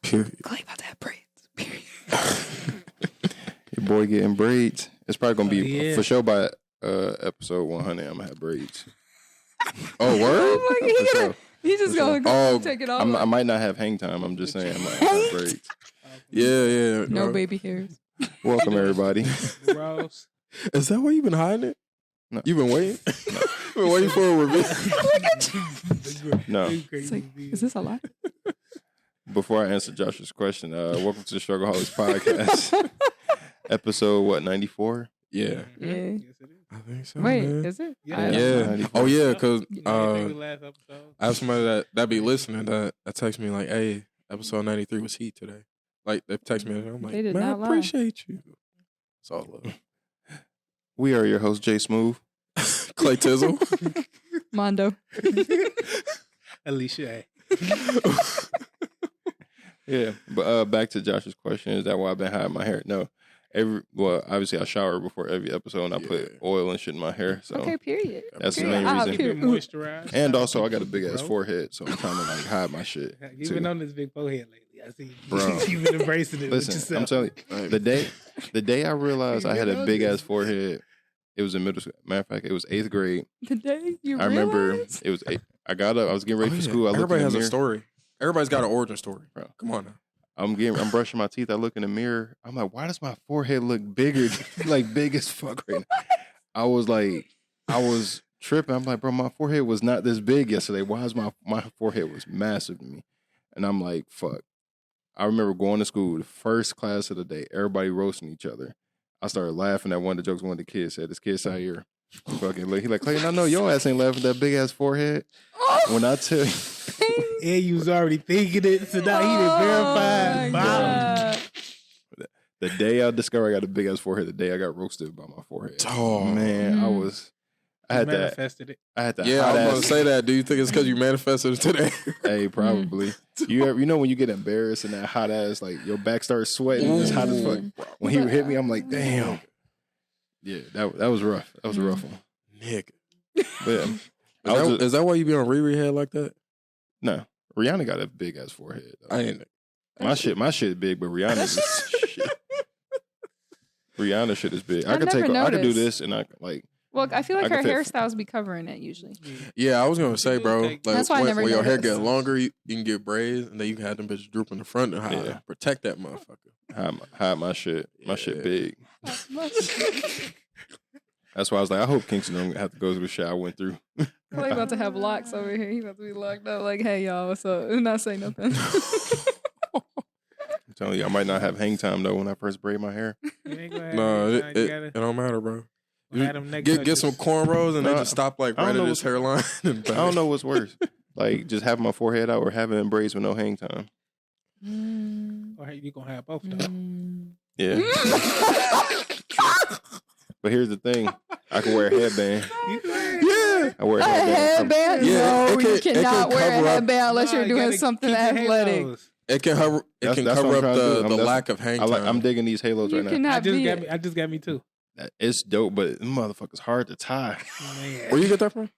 Clay about to have braids. Your boy getting braids. It's probably gonna be for sure by episode 100. I'm gonna have braids. Oh, word? Oh my God. Sure. He's just gonna go take it off. I might not have hang time. I'm just saying I might have braids. Yeah. No baby hairs. Welcome everybody. Gross. Is that why you've been hiding it? No. You've been waiting? No. You've been waiting for a reveal? No. It's like, is this a lie? Before I answer Josh's question, welcome to the StruggleHolics podcast. Episode 94? Yeah. Yeah. I think so. Wait, man. is it? Yeah. Oh yeah, because I I have somebody that be listening that text me like, "Hey, episode 93 was heat today." Like they text me, I'm like, They did "Man, not I lie. appreciate you." It's all love. We are your host, Jay Smooth. Clay Tizzle. Mondo. Alisha. Yeah, but back to Josh's question: is that why I've been hiding my hair? No, obviously I shower before every episode, and I put oil and shit in my hair. So Okay, period. that's the Period. main reason. Moisturize. And also, I got a big ass forehead, so I'm trying to like hide my shit. You've too. been on this big forehead lately. I see. Bro. You've been embracing it. Listen, I'm telling you, the day I realized I had a big ass forehead, it was in middle school. Matter of fact, it was 8th grade. The day you I remember realized? it was 8. I got up. I was getting ready for school. I looked Everybody in has the a mirror. story. Everybody's got an origin story. Bro. Come on now. I'm brushing my teeth. I look in the mirror. I'm like, why does my forehead look bigger, like big as fuck right now? I was tripping. I'm like, bro, my forehead was not this big yesterday. Why is my forehead was massive to me? And I'm like, fuck. I remember going to school, the first class of the day, everybody roasting each other. I started laughing at one of the jokes one of the kids said. This kid sat here, fucking look. He like, Clayton, I know your ass ain't laughing at that big ass forehead. When I tell you. And you was already thinking it, so now he done verified. God. The day I discovered I got a big ass forehead, the day I got roasted by my forehead. Oh man, I had manifested it. I had that. Yeah, I was going to say that. Do you think it's because you manifested it today? Hey, probably. You know when you get embarrassed and that hot ass, like your back starts sweating, it's hot as fuck. When he hit me, I'm like, damn. Yeah, that was rough. That was a rough one. Nigga. But yeah, Is that why you be on Riri head like that? No, Rihanna got a big ass forehead. Though. I ain't. My shit big, but Rihanna's shit. Rihanna shit is big. I could do this and I like. Well, I feel like her fit- hairstyles be covering it usually. Yeah, I was gonna say, bro. Like, That's why I never when your hair noticed. get longer, you can get braids, and then you can have them bitches droop in the front and protect that motherfucker. Hide my shit. My shit big. That's why I was like, I hope Kingston don't have to go through the shit I went through. Clay about to have locks over here. He about to be locked up. Like, hey y'all, what's up? And not say nothing. I'm telling you, I might not have hang time though when I first braid my hair. No, it don't matter, bro. Get some cornrows and they just stop like right at his hairline. I don't know what's worse, like just having my forehead out or having braids with no hang time. Or you gonna have both though. Yeah. But here's the thing: I can wear a headband. Yeah, I wear a A headband? Yeah, No, you it cannot can wear a cover up- headband unless you're doing something athletic. It can cover. It can cover up the lack of hang time. I'm digging these halos You right now. cannot be. I just got me too. It's dope, but them motherfuckers hard to tie. Where you get that from?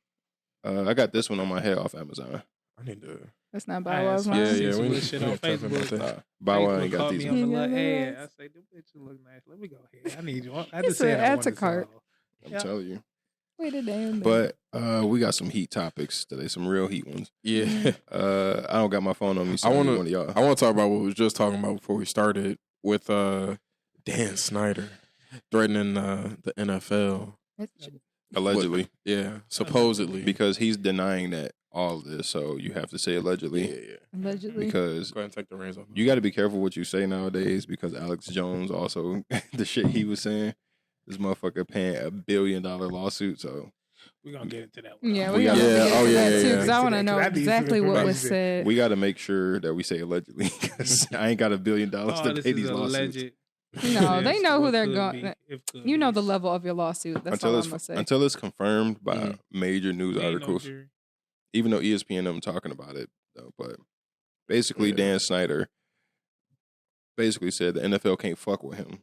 I got this one on my head off Amazon. I need to. That's not Bow Wow's Yeah, mine. Yeah, we we shit need on to talk about Facebook. that. Bow Wow Facebook ain't got called these me ones. on the Yeah. ad. I say, them bitches look nice. Let me go ahead. I need you. I He just said, said I add wanted to to cart. I'm telling you. Wait a damn minute. But we got some heat topics today, some real heat ones. Yeah, I don't got my phone on me, so I one want of y'all. to talk about what we was just talking about before we started with Dan Snyder threatening the NFL. Allegedly. Yeah, supposedly. Because he's denying that all of this, so you have to say allegedly. Yeah. Allegedly. Because Go ahead and take the reins off. you got to be careful what you say nowadays, because Alex Jones also, the shit he was saying, this motherfucker paying $1 billion lawsuit, so. We're going to get into that one. Yeah, We we got got- to Yeah, get into that too, because I want to Because know I need some exactly what was information. said. We got to make sure that we say allegedly, because I ain't got $1 billion to This pay is these lawsuits. alleged. No, they know who they're going. Could You know be. the level of your lawsuit. That's all I'm going to say. Until it's confirmed by Mhm. major news Ain't no articles, jury. even though ESPN them talking about it, though. But basically, Yeah. Dan Snyder basically said the NFL can't fuck with him.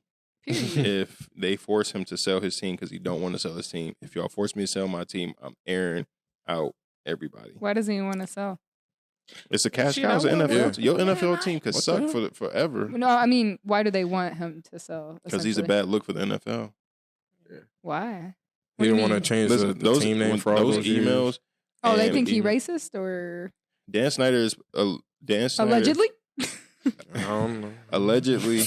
If they force him to sell his team because he don't want to sell his team, if y'all force me to sell my team, I'm airing out everybody. Why doesn't he want to sell? It's a cash cow. It's an NFL. Your NFL team could suck forever. No, I mean, why do they want him to sell? Because he's a bad look for the NFL. Why? He didn't want to change the team name for all those emails. Oh, they think he racist or Dan Snyder is allegedly. I don't know. Allegedly,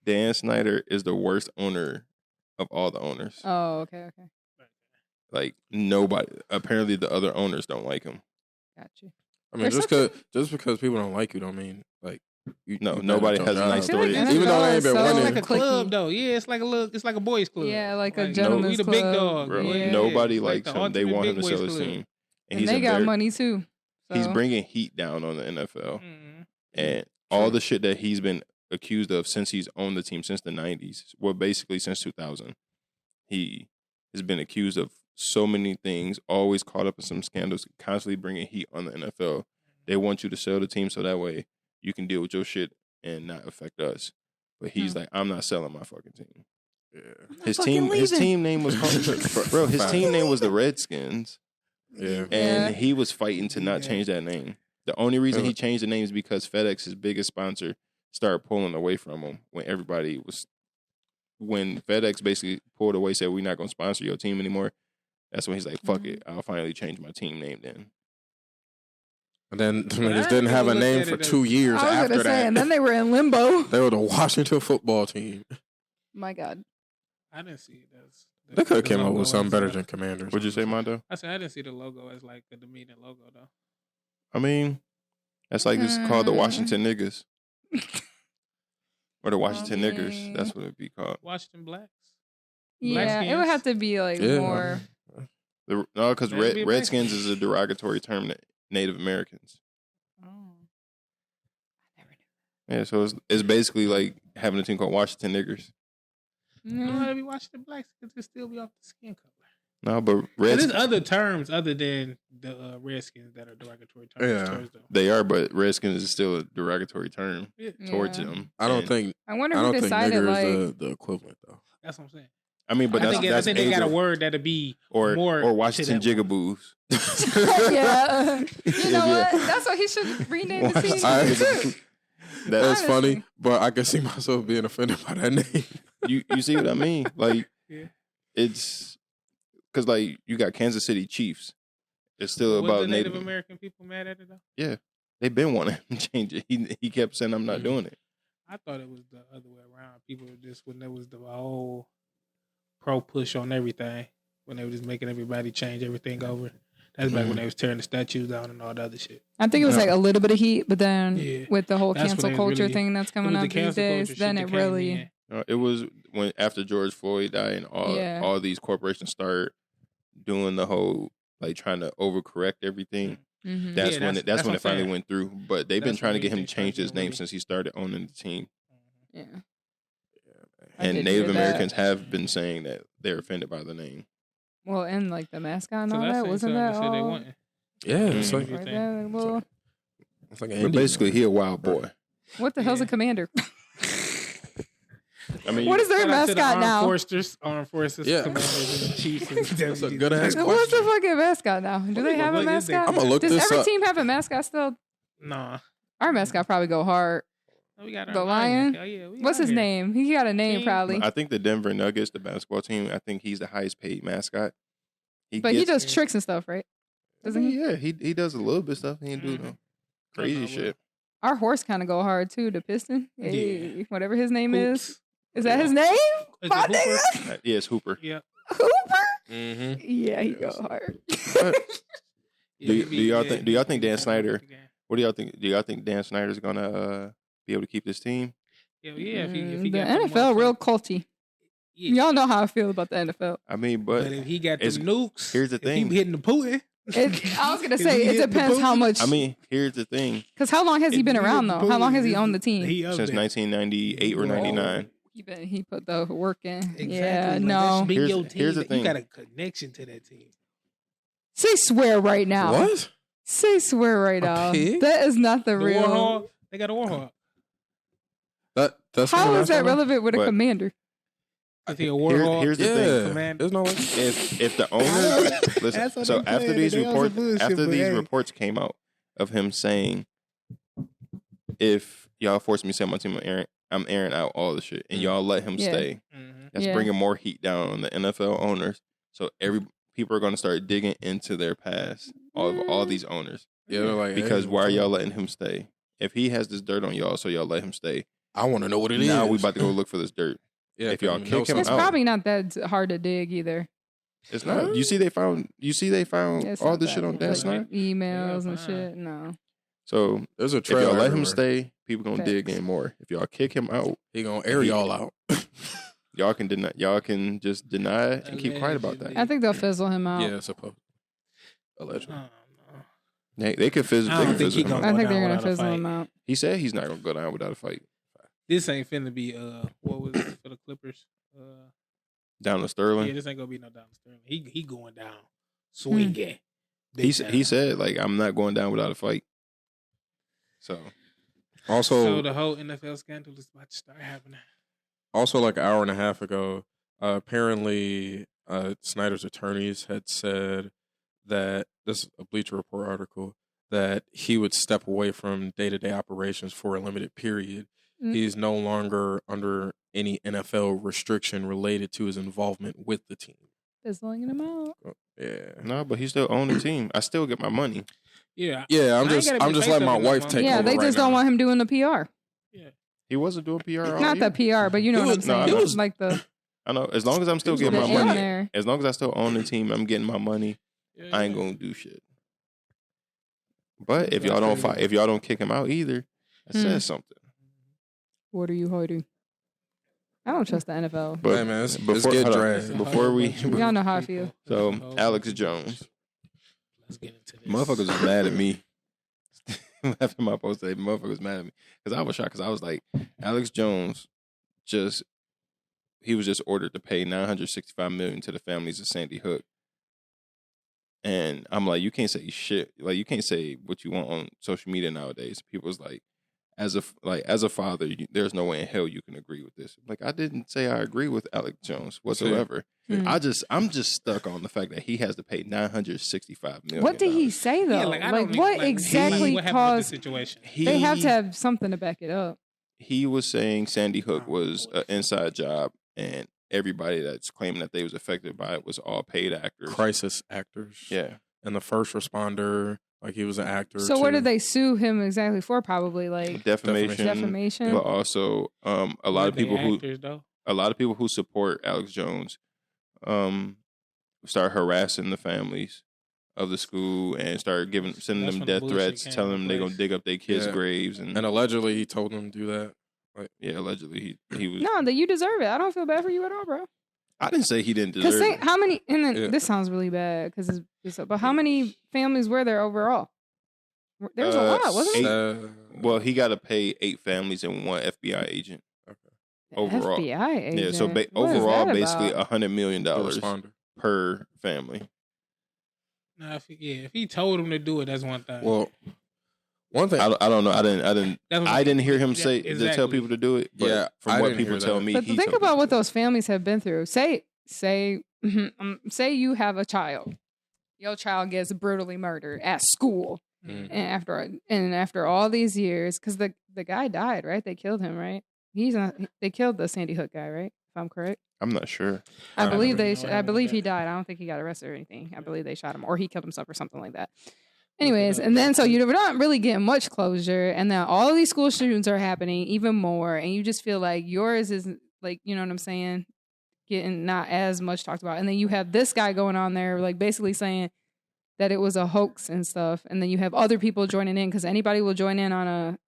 Dan Snyder is the worst owner of all the owners. Oh, okay. Like nobody. Apparently, the other owners don't like him. Got you. I mean, just because people don't like you, don't mean like nobody has a nice story. Like even though they ain't been so winning. It's like a club, clicky. though. Yeah, it's like a boys' club. Yeah, like a gentleman's we the club. big dog. Bro, Yeah. nobody Like likes the him. They ultimate want him to big sell boys his club. team. And they got money too. So. He's bringing heat down on the NFL. Mm-hmm. And all the shit that he's been accused of since he's owned the team since the 90s, well, basically since 2000, he has been accused of so many things, always caught up in some scandals, constantly bringing heat on the NFL. They want you to sell the team so that way you can deal with your shit and not affect us. But he's like, I'm not selling my fucking team. Yeah. His team name was called, bro. His team name was the Redskins. Yeah. And he was fighting to not change that name. The only reason he changed the name is because FedEx, his biggest sponsor, started pulling away from him when FedEx basically pulled away, said, we're not going to sponsor your team anymore. That's when he's like, fuck it. I'll finally change my team name then. And then the niggas didn't have a name for 2 years after that. And then they were in limbo. They were the Washington football team. My God. I didn't see it as... They could have came up with something better than Commanders. What'd you say, Mondo? I said I didn't see the logo as like the demeaning logo, though. I mean, that's like it's called the Washington Niggas. Or the Washington Niggers. That's what it'd be called. Washington Blacks? Yeah, it would have to be like more... No, because Redskins is a derogatory term to Native Americans. Oh. I never knew. Yeah, so it's basically like having a team called Washington Niggers. You don't want to be Washington Blacks because it still be off the skin color. No, but There's other terms other than the Redskins that are derogatory terms. Yeah, they are, but Redskins is still a derogatory term towards them. I don't think. I wonder who decided nigger like is the equivalent though. That's what I'm saying. I mean, but I think they got a word that'll be or more Washington Jigaboos. Yeah, you know what? That's what he should rename the team. That's funny, but I can see myself being offended by that name. You see what I mean? Like, it's because like you got Kansas City Chiefs. It's still about the Native American people mad at it though. Yeah, they've been wanting to change it. He kept saying, "I'm not doing it." I thought it was the other way around. People were just when there was the whole pro push on everything, when they were just making everybody change everything over. That's back when they was tearing the statues down and all the other shit. I think it was like a little bit of heat, but then with the whole cancel culture thing that's coming up these days, then it really... It was when after George Floyd died and all these corporations started doing the whole, like trying to overcorrect everything. Mm-hmm. That's when it finally went through. But they've been trying to get him to change his name since he started owning the team. Yeah. And Native Americans have been saying that they're offended by the name. Well, and like the mascot and all that, wasn't that all? Yeah, it's like but basically, he a wild boy. What the hell's a commander? I mean, what is their mascot now? Armed Forces, Commanders, and Chiefs. That's a good ass question. What's the fucking mascot now? Do they have a mascot? I'm gonna look Does this every up. team have a mascot still? Nah. Our mascot probably go hard. We got the lion. What's his name? He got a name probably. I think the Denver Nuggets, the basketball team. I think he's the highest paid mascot. He does tricks and stuff, right? Doesn't he? Yeah, he does a little bit of stuff. He ain't do no crazy shit. Our horse kind of go hard too. The Piston, whatever his name is. Is that his name? My nigga. Yeah, it's Hooper. Yeah. Hooper. Mm-hmm. Yeah, he go hard. Do y'all think Dan Snyder? What do y'all think? Do y'all think Dan Snyder's gonna be able to keep this team? Yeah. If he the got NFL real culty. Yeah. Y'all know how I feel about the NFL. I mean, but if he got them nukes, here's the thing. If he hitting the Putin. I was gonna say it depends how much. I mean, here's the thing. Because how long has he been around though? How long has he owned the team? Since 1998 or 99. He put the work in. Exactly. Yeah, like no. Here's the thing. You got a connection to that team. Say swear right now. What? Say swear right now. That is not the real. Warhol. They got a Warhol. That's How is that relevant? relevant with a But- commander? I think a warhol. Here's the Yeah, thing. Command- there's no way. If the owner listen, That's what so they after playing. these They on some reports bullshit, after but these hey. reports came out of him saying, if y'all force me to sell my team, I'm airing out all the shit, and y'all let him Yeah. stay. Mhm. That's Yeah. bringing more heat down on the NFL owners. So people are going to start digging into their past, all these owners, Yeah, they're like, because hey, why are what's y'all up? letting him stay? If he has this dirt on y'all, so y'all let him stay. I want to know what it is. Now we about to go look for this dirt. Yeah, if y'all 'cause kick him It's out. probably not that hard to dig either. It's not. You see, they found It's all not this that shit on bad. Dan Like, Snyder. emails Yeah, and fine. shit. No. So There's a if trail. y'all let him everywhere. stay, people gonna dig Facts. in more. If y'all kick him out, He gonna air y'all out. y'all can deny. Y'all can just deny it and keep quiet about that. I think they'll fizzle him out. Yeah, suppose. Allegedly. They could fizzle. I They don't could think fizzle he him gonna out. I think down they're gonna without a fizzle fight. him out. He said he's not gonna go down without a fight. This ain't finna be what was it for the Clippers? Down to Yeah, Sterling. this ain't gonna be no down Sterling. He going down, swinging. He said like I'm not going down without a fight. So Also, the whole NFL scandal is about to start happening. also like an hour and a half ago, apparently Snyder's attorneys had said that this is a Bleacher Report article that he would step away from day-to-day operations for a limited period. Mm. He's no longer under any NFL restriction related to his involvement with the team. Fizzling him out. Yeah. no, but he still own the team. I still get my money. Yeah, Yeah, I I'm ain't just gotta be letting face my up in wife no take Yeah, over they right just now. don't want him doing the PR. yeah. He wasn't doing PR. all Not year. the PR, but you know He what I'm was- no, I saying. know. Like the I know. As long as I'm still He was getting the my in money, there. as long as I still own the team, I'm getting my money. Yeah, I ain't yeah. gonna do shit. But if That's y'all don't crazy. fight, if y'all don't kick him out either, that says something. What are you hiding? I don't trust the NFL. But Hey, man, it's before, get hold on. dragged. It's a Before whole we- bunch of Y'all know how I people. feel. So, It's a whole Alex bunch of Jones. people. Let's get into this. Motherfuckers was mad at me. After my post today, motherfuckers was mad at me because I was shocked. Because I was like, Alex Jones he was just ordered to pay $965 million to the families of Sandy Hook, and I'm like, you can't say shit. Like, you can't say what you want on social media nowadays. People's like, as a father, there's no way in hell you can agree with this. Like, I didn't say I agree with Alex Jones whatsoever. Mm. I'm just stuck on the fact that he has to pay $965 million. What did he say though? Yeah, like I don't what even- like, exactly what happened with caused? the situation? They have to have something to back it up. He was saying Sandy Hook was an inside job, and everybody that's claiming that they was affected by it was all paid actors. Crisis actors. Yeah. And the first responder, like he was an actor. So what too. did they sue him exactly for? Probably like Defamation. defamation. But also, a lot of They people actors, though. who support Alex Jones, start harassing the families of the school and start sending That's them when the death bullshit threats, came telling into them they're gonna place. dig up their kids' Yeah. graves, and And allegedly he told them to do that. yeah, allegedly he was. No, that you deserve it. I don't feel bad for you at all, bro. I didn't say he didn't Because deserve it. how many? And then Yeah. this sounds really bad because but how many families were there overall? There was a lot, wasn't it? Well, he got to pay 8 families and 1 FBI agent. overall. FBI agent. Yeah, so What is overall, that basically about? $100 million the responder. per family. Nah, if he told him to do it, that's one thing. Well, one thing. I don't know. I didn't hear him say to tell Exactly. people to do it. But Yeah, from I what didn't people hear tell that. me, But he think told about me what to. those families have been through. Say you have a child. Your child gets brutally murdered at school, Mm. and after all these years, because the guy died, right? They killed him, right? They killed the Sandy Hook guy, right? If I'm correct. I'm not sure. I I believe don't they. know what I happened with believe that. he died. I don't think he got arrested or anything. I believe they shot him, or he killed himself, or something like that. it Anyways, up. and then so you're not really getting much closure, and then all of these school shootings are happening even more, and you just feel like yours is like, you know what I'm saying, getting not as much talked about, and then you have this guy going on there like basically saying that it was a hoax and stuff, and then you have other people joining in because anybody will join in on a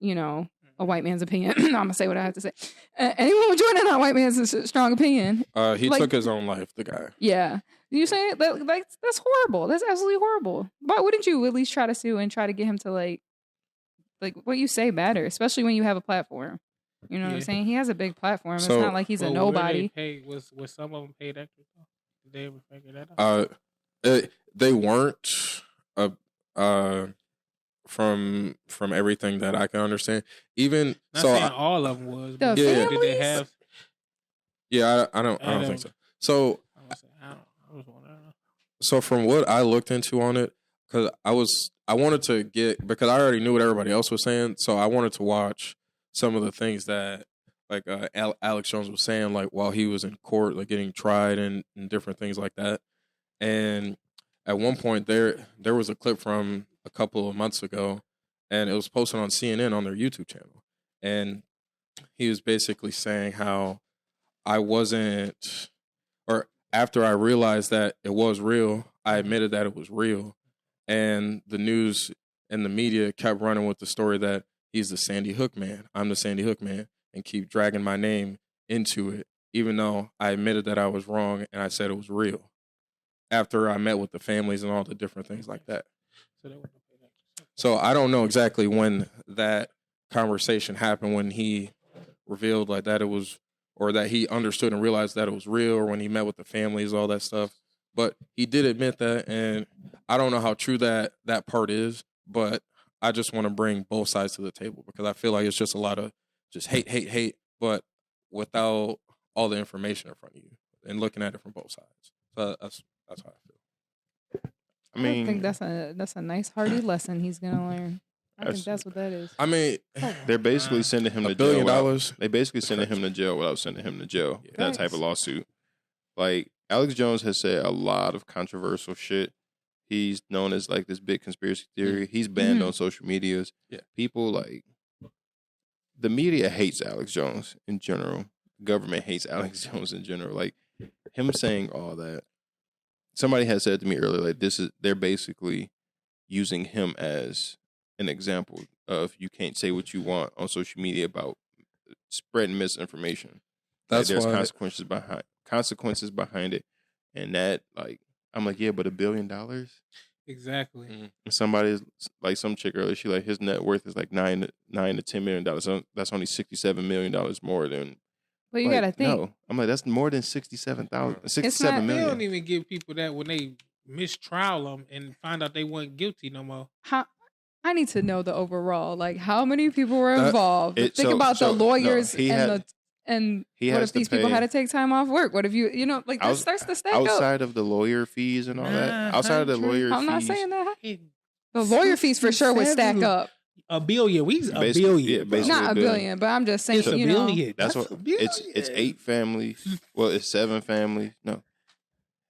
white man's opinion. I'm gonna say what I have to say. Anyone will join in on a white man's strong opinion. He Like- took his own life. The guy. Yeah. You saying that like that's horrible. That's absolutely horrible. Why wouldn't you at least try to sue and try to get him to like what you say matter, especially when you have a platform? You know what I'm Yeah. saying? He has a big platform. It's So- not like he's a Well, were nobody. Was some of them paid actors? Though? Did they ever figure that out? They weren't. from everything that I can understand. Even Not so, saying all of them was. The But Yeah. did they have? yeah, I don't think so. So I was wondering. So from what I looked into on it, because I wanted to get, because I already knew what everybody else was saying, so I wanted to watch some of the things that like Alex Jones was saying, like while he was in court, like getting tried and different things like that. And at one point there was a clip from a couple of months ago, and it was posted on CNN on their YouTube channel, and he was basically saying how I wasn't, or after I realized that it was real, I admitted that it was real. And the news and the media kept running with the story that he's the Sandy Hook man. I'm the Sandy Hook man, and keep dragging my name into it, even though I admitted that I was wrong and I said it was real. After I met with the families and all the different things like that. So I don't know exactly when that conversation happened, when he revealed like that it was, or that he understood and realized that it was real, or when he met with the families, all that stuff. But he did admit that, and I don't know how true that part is, but I just want to bring both sides to the table, because I feel like it's just a lot of just hate, but without all the information in front of you and looking at it from both sides. So that's how I feel. I think that's a nice hearty lesson he's gonna learn. I think that's what that is. I mean, They're basically sending him to $1 billion. jail. They basically sending him to jail without sending him to jail. Yeah. That type of lawsuit. Like Alex Jones has said a lot of controversial shit. He's known as like this big conspiracy theory. He's banned on social medias. Yeah. People like the media hates Alex Jones in general. Government hates Alex Jones in general. Like him saying all that. Somebody had said to me earlier, like they're basically using him as an example of you can't say what you want on social media about spreading misinformation. That's like, there's why consequences behind it, and that like I'm like, yeah, but $1 billion. Exactly. And somebody's like some chick earlier, she like his net worth is like $9 to $10 million. So that's only $67 million more than. Well, you like, gotta think. No, I'm like that's more than 67 They million. don't even give people that when they mistrial them and find out they weren't guilty no more. I need to know the overall, like how many people were involved. Think about the lawyers and what if these people had to take time off work? What if like this starts to stack up outside of the lawyer fees and all that? Outside of the lawyer fees, I'm not saying that. The lawyer fees for sure would stack up. $1 billion. $1 billion. Yeah, not $1 billion, but I'm just saying. It's $1 billion. That's what it's 8 families. Well, it's 7 families. No,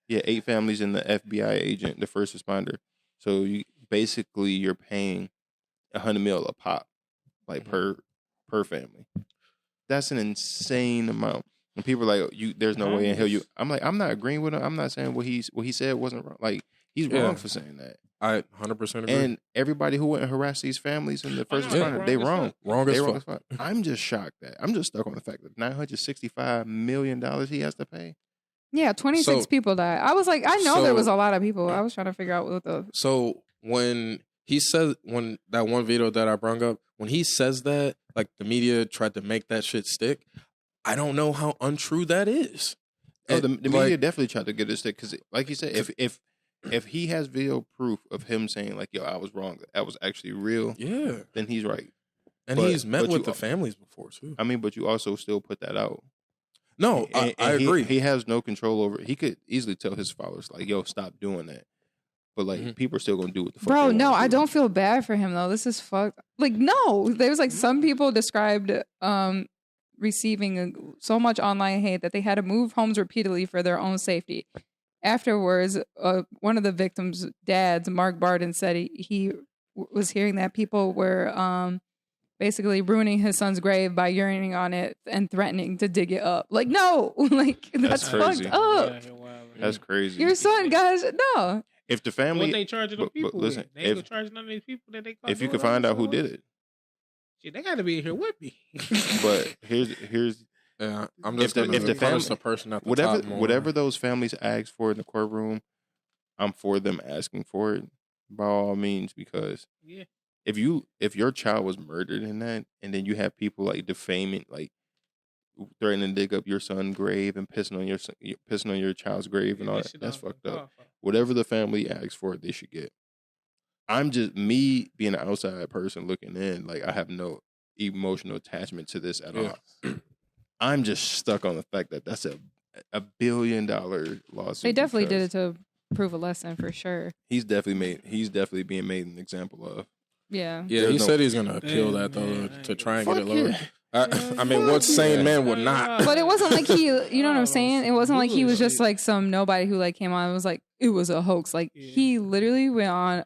yeah, 8 families and the FBI agent, the first responder. So you're paying $100 million a pop, like per family. That's an insane amount. And people are like, there's no way in hell you. I'm like, I'm not agreeing with him. I'm not saying what he said wasn't wrong. Like he's wrong for saying that. I 100% agree. And everybody who went and harassed these families in the first responder, they wrong. Wrong as fuck. I'm just shocked that I'm just stuck on the fact that $965 million he has to pay. Yeah, 26 people died. I was like, I know there was a lot of people. I was trying to figure out what the. So when he says, when that one video that I brought up, when he says that, like the media tried to make that shit stick, I don't know how untrue that is. Oh, the media definitely tried to get it stick because, like you said, if he has video proof of him saying like, "Yo, I was wrong. That was actually real." Yeah, then he's right. And he's met with the families before too. I mean, but you also still put that out. No, I agree. He has no control over it. He could easily tell his followers like, "Yo, stop doing that." But like, people are still gonna do what the fuck. Bro, no, I don't feel bad for him though. This is fucked. Like, no, there's like some people described receiving so much online hate that they had to move homes repeatedly for their own safety. Afterwards, one of the victims' dads, Mark Barden, said he was hearing that people were basically ruining his son's grave by urinating on it and threatening to dig it up. Like, no, like that's fucked up. That's crazy. Your son, guys, no. If the family, what they charging the people? But listen, they ain't gonna charge none of these people that they. If you could find out who did it, shit, they got to be in here with me. But here's. Yeah, I'm just if the family, the person at the top more. Whatever those families ask for in the courtroom, I'm for them asking for it by all means, because if your child was murdered in that, and then you have people like defaming, like threatening to dig up your son's grave and pissing on your child's grave and all that, that's fucked up. Whatever the family asks for, they should get. I'm just me being an outside person looking in. Like I have no emotional attachment to this at all. I'm just stuck on the fact that that's a $1 billion lawsuit. They definitely did it to prove a lesson for sure. He's definitely being made an example of. Yeah. Yeah, he said he's gonna appeal that though to try and get it lowered. I mean, what sane man would not? But it wasn't like he, you know what I'm saying? It wasn't like he was just like some nobody who like came on and was like, it was a hoax. Like he literally went on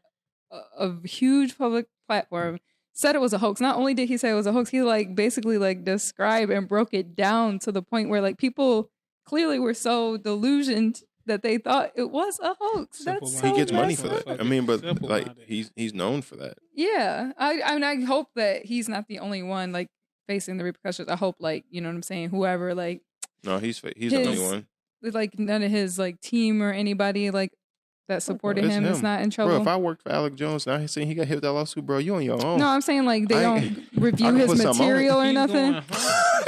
a huge public platform, said it was a hoax. Not only did he say it was a hoax, he like basically like described and broke it down to the point where like people clearly were so delusioned that they thought it was a hoax. That's so he gets money for messed that. up. I mean, but like he's known for that. Yeah, I mean, I hope that he's not the only one like facing the repercussions. I hope like you know what I'm saying. Whoever like no, he's the only one. Like none of his like team or anybody like that supported him is not in trouble. Bro, if I worked for Alex Jones, now he's saying he got hit with that lawsuit, bro. You on your own. No, I'm saying like they don't review his material or nothing.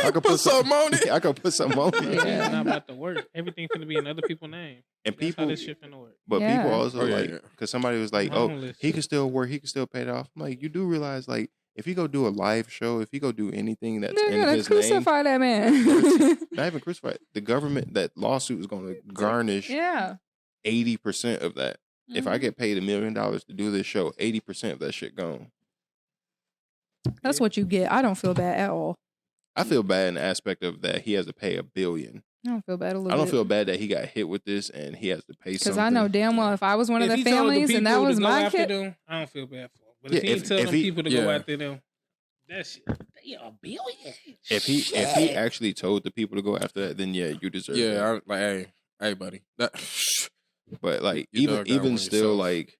I could put something on it. I could put something on it. It's not about the work. Everything finna be in other people's name. And That's people, how this shit finna work. But people also because somebody was like, he can still work, he can still pay it off. I'm like, you do realize like if you go do a live show, if you go do anything that's in his name, crucify that man. Not even crucify. The government, that lawsuit is going to garnish 80% of that. Mm-hmm. If I get paid $1 million to do this show, 80% of that shit gone. That's what you get. I don't feel bad at all. I feel bad in the aspect of that he has to pay $1 billion. I don't feel bad a little bit. I don't feel bad that he got hit with this and he has to pay something. Because I know damn well if I was one of the families and that was my kid, I don't feel bad for him. But if he tell them people to go after them, that shit, they $1 billion. If he actually told the people to go after that, then yeah, you deserve it. Yeah, like hey, buddy. But like even still, like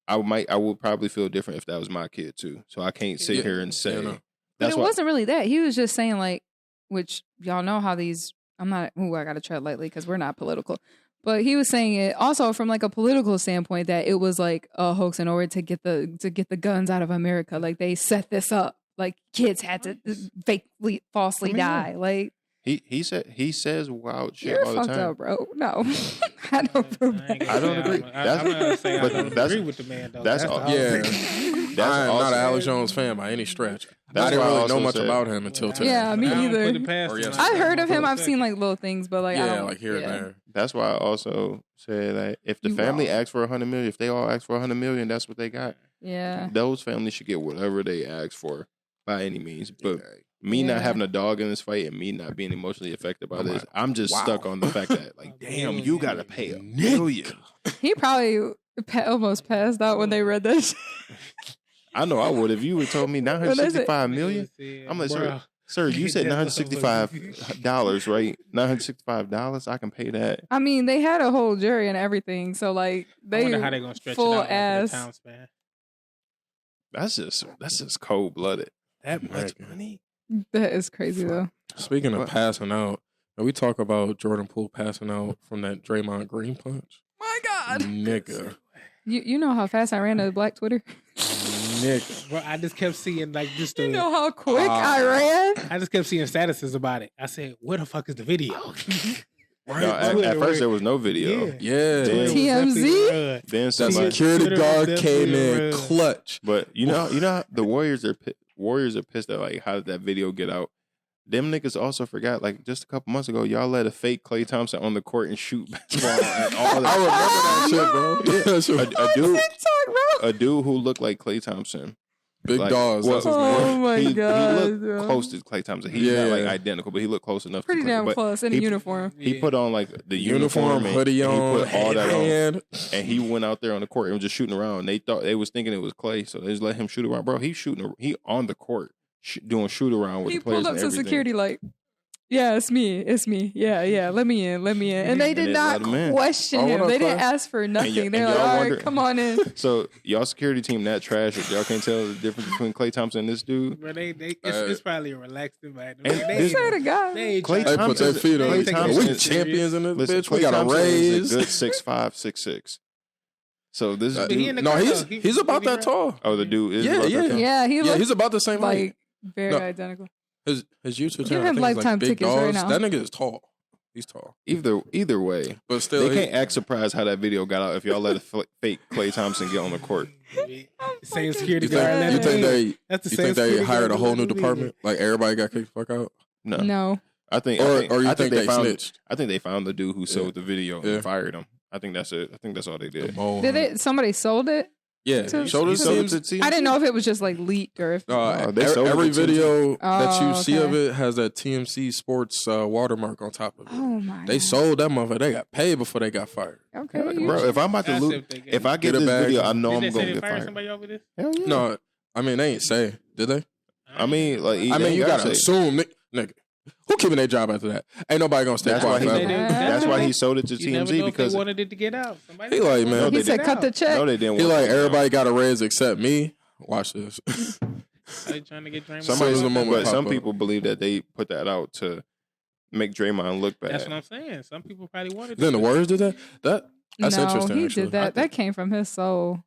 I would probably feel different if that was my kid too. So I can't sit here and say but it wasn't really that. He was just saying like, which y'all know how these. I'm not. I gotta tread lightly because we're not political. But he was saying it also from like a political standpoint that it was like a hoax in order to get the guns out of America. Like they set this up. Like kids had to falsely die. Like. He says wild shit You're all the time. Fucked up, bro. No, I don't feel bad. I don't agree. I'm not gonna say I don't agree with the man though. That's all. Yeah, I'm not an Alex Jones fan by any stretch. I didn't really know much about him until today. Yeah, me either. I heard of him. I've seen like little things, but like like here and there. That's why I also said that if the family asks for $100 million, if they all ask for $100 million, that's what they got. Yeah, those families should get whatever they ask for by any means, but. Me not having a dog in this fight and me not being emotionally affected by this, I'm just stuck on the fact that, like, damn, you got to pay $1 million. He probably almost passed out when they read that shit. I know I would. If you would told me $965 million, I'm like, sir, you said $965, right? $965, I can pay that. I mean, they had a whole jury and everything, so, like, they wonder how they gonna stretch full it out ass. Like town span. That's just cold-blooded. That much money? That is crazy though. Speaking of passing out, we talk about Jordan Poole passing out from that Draymond Green punch. My God, nigga! You know how fast I ran to Black Twitter, nigga. Bro, I just kept seeing like just. You know how quick I ran. I just kept seeing statuses about it. I said, "Where the fuck is the video?" Right. No, at first there was no video. Yeah. TMZ. Then the security guard came in clutch. But you know the Warriors are pissed at like how did that video get out? Them niggas also forgot like just a couple months ago y'all let a fake Klay Thompson on the court and shoot basketball and all that. I remember that shit, bro. A dude who looked like Klay Thompson. Big dogs. Oh my God. He looked close to Klay Thompson. He's not like identical, but he looked close enough. Pretty damn close in a uniform. He put on like the uniform hoodie on. He put all that on, and he went out there on the court and was just shooting around. They was thinking it was Klay, so they just let him shoot around. Bro, He on the court doing shoot around with the players. He pulled up to security like, yeah, it's me. Yeah, let me in. And they did not question him. They didn't ask for nothing. They're like, all right, come on in. So y'all security team that trash, if y'all can't tell the difference between Klay Thompson and this dude. Bro, it's probably a relaxed environment. They swear to God. Klay Thompson put their feet on. We champions in this bitch. We got a raise. Good 6'5", 6'6". So this dude, he's about that tall. Oh, the dude is he's about the same height. Very identical. His YouTube channel. Give him lifetime tickets right now. That nigga is tall. He's tall. Either way, But still, they can't act surprised how that video got out if y'all let a fake Klay Thompson get on the court. Same security You guard. think That's the you same think they security hired a guard whole new in the league. department? Like everybody got kicked the fuck out? No. I think, Or you I think they found, snitched? I think they found the dude who sold the video Yeah. and fired him. I think that's it. I think that's all they did. Did it? Somebody sold it? Yeah. to- Showed He us sold it teams. to TMZ. I didn't know if it was just like leaked or if. they sold it every to TMZ. video that you Oh, see of okay. it has that TMC Sports watermark on top of it. Oh my. They God. sold that motherfucker. They got paid before they got fired. Okay. Bro, if I'm about to That's lose, if they get if I get Get a this bag. video, I know Did I'm they going say to they get fired fired. somebody over this? Hell yeah. No, I mean they ain't say. Did they? I mean, like, I mean you gotta assume, nigga. Who keeping their job after that? Ain't nobody gonna stay That's why quiet he. forever. That's why he sold it to You never TMZ know if because they wanted it to get out. Somebody He like, man. No, He they said, didn't. "Cut the check." no, they didn't. He want like it. everybody got a raise except me. Watch this. They trying to get Draymond. Somebody- Somebody, the moment but pop some up. people believe that they put that out to make Draymond look bad. That's what I'm saying. Some people probably wanted. Then the words did that. That's no, interesting. he actually. did that. That came from his soul.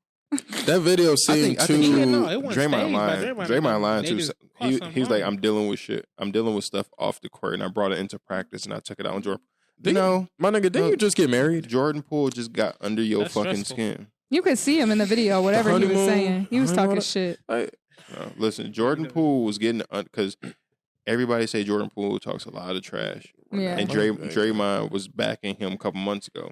That video seemed I too. think He didn't know. It wasn't Draymond staged by lying. Draymond lying They too. just caught something He's like, wrong. I'm dealing with shit. I'm dealing with stuff off the court, and I brought it into practice, and I took it out on Jordan. Didn't- No, My nigga, didn't No. you just get married? Jordan Poole just got under your That's fucking stressful. skin. You could see him in the video. Whatever he was honeymoon- saying, he was honeymoon- talking shit. Like, No, listen, Jordan Poole was getting because everybody say Jordan Poole talks a lot of trash, Yeah. and Draymond was backing him a couple months ago.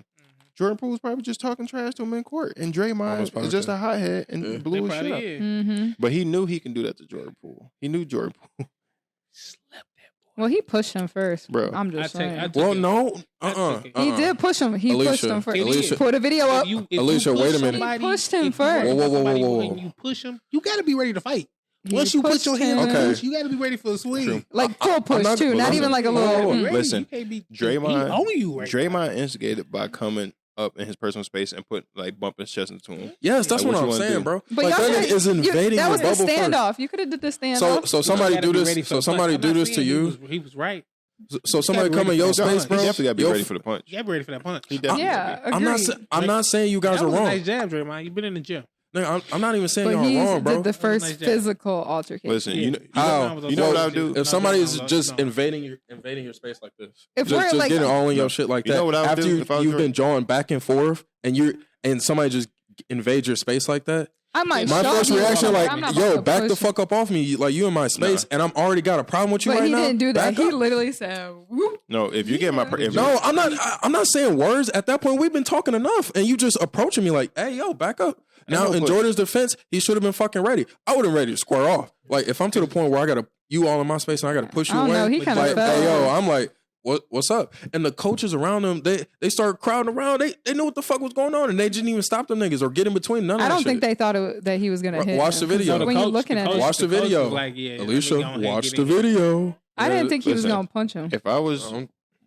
Jordan Poole was probably just talking trash to him in court, and Almost Draymond probably is just did. a hothead and Yeah. blew his shit probably up. is. Mm-hmm. But he knew he can do that to Jordan Poole. He knew Jordan Poole, Slept that boy. Well, he pushed him first, Bro. I'm just I take- saying. I took well, it. no. I took it. He did push him. He pushed Alicia, him first. Alicia. Put a video up. If Alicia, push wait a minute. somebody- He pushed him if you worry first. Whoa, about whoa, somebody whoa, whoa. and you push him, you got to be ready to fight. He Once you put pushed your hand him. on the Okay. push, you got to be ready for a swing. True. Like full push not- too, not listen. even like a Whoa, little. whoa, whoa. mm. Listen, You can't be Draymond- he on you right Draymond instigated by coming up in his personal space and put like bumping his chest into him. Yes, that's Like, what what I'm you wanna saying, do? bro. But Like y'all that could've- is invading that your was the bubble first. standoff. You could have did the standoff. So somebody do this. So somebody do this to you. He was right. So somebody gotta be come in ready your for space, He bro. definitely got to be Yo, ready for the punch. You got to be ready for that punch. He definitely yeah, gotta agreed. I'm not saying you guys That are was a wrong. nice jab, Draymond. You've been in the gym. Nigga, I'm not even saying But y'all he wrong, bro. did the first nice job. physical altercation. Listen, Yeah. you know, How? You know what I would do? If somebody's No, just no. invading your space like this, If just we're like, getting all in your shit like You that. know what I would After do if I was you've Jordan? been drawing back and forth, and somebody just invades your space like that. I might. My show first you, reaction, but like, I'm not about yo, to back push the you. fuck up off me, like you in my space, and I'm already got a problem with you But right he now. didn't do that. Back He up. literally said, "Whoop." no. If you get my, if No, I'm not saying words. At that point, we've been talking enough, and you just approaching me like, "Hey, yo, back up." Now, no, in but- Jordan's defense, he should have been fucking ready. I would have ready to square off. Like, if I'm to the point where I gotta you all in my space and I gotta push you I don't away, know, he kinda like, fell. hey, yo, I'm like, what's up? And the coaches around them, they start crowding around. They knew what the fuck was going on, and they didn't even stop them niggas or get in between. None of I that don't think shit. they thought that he was gonna hit. Watch him. the video. 'Cause No, when you're looking at it, Watch the coach video. was like, yeah, Alicia, let me go ahead and watch get the in here. video. I didn't think he was Listen. gonna punch him. if I was,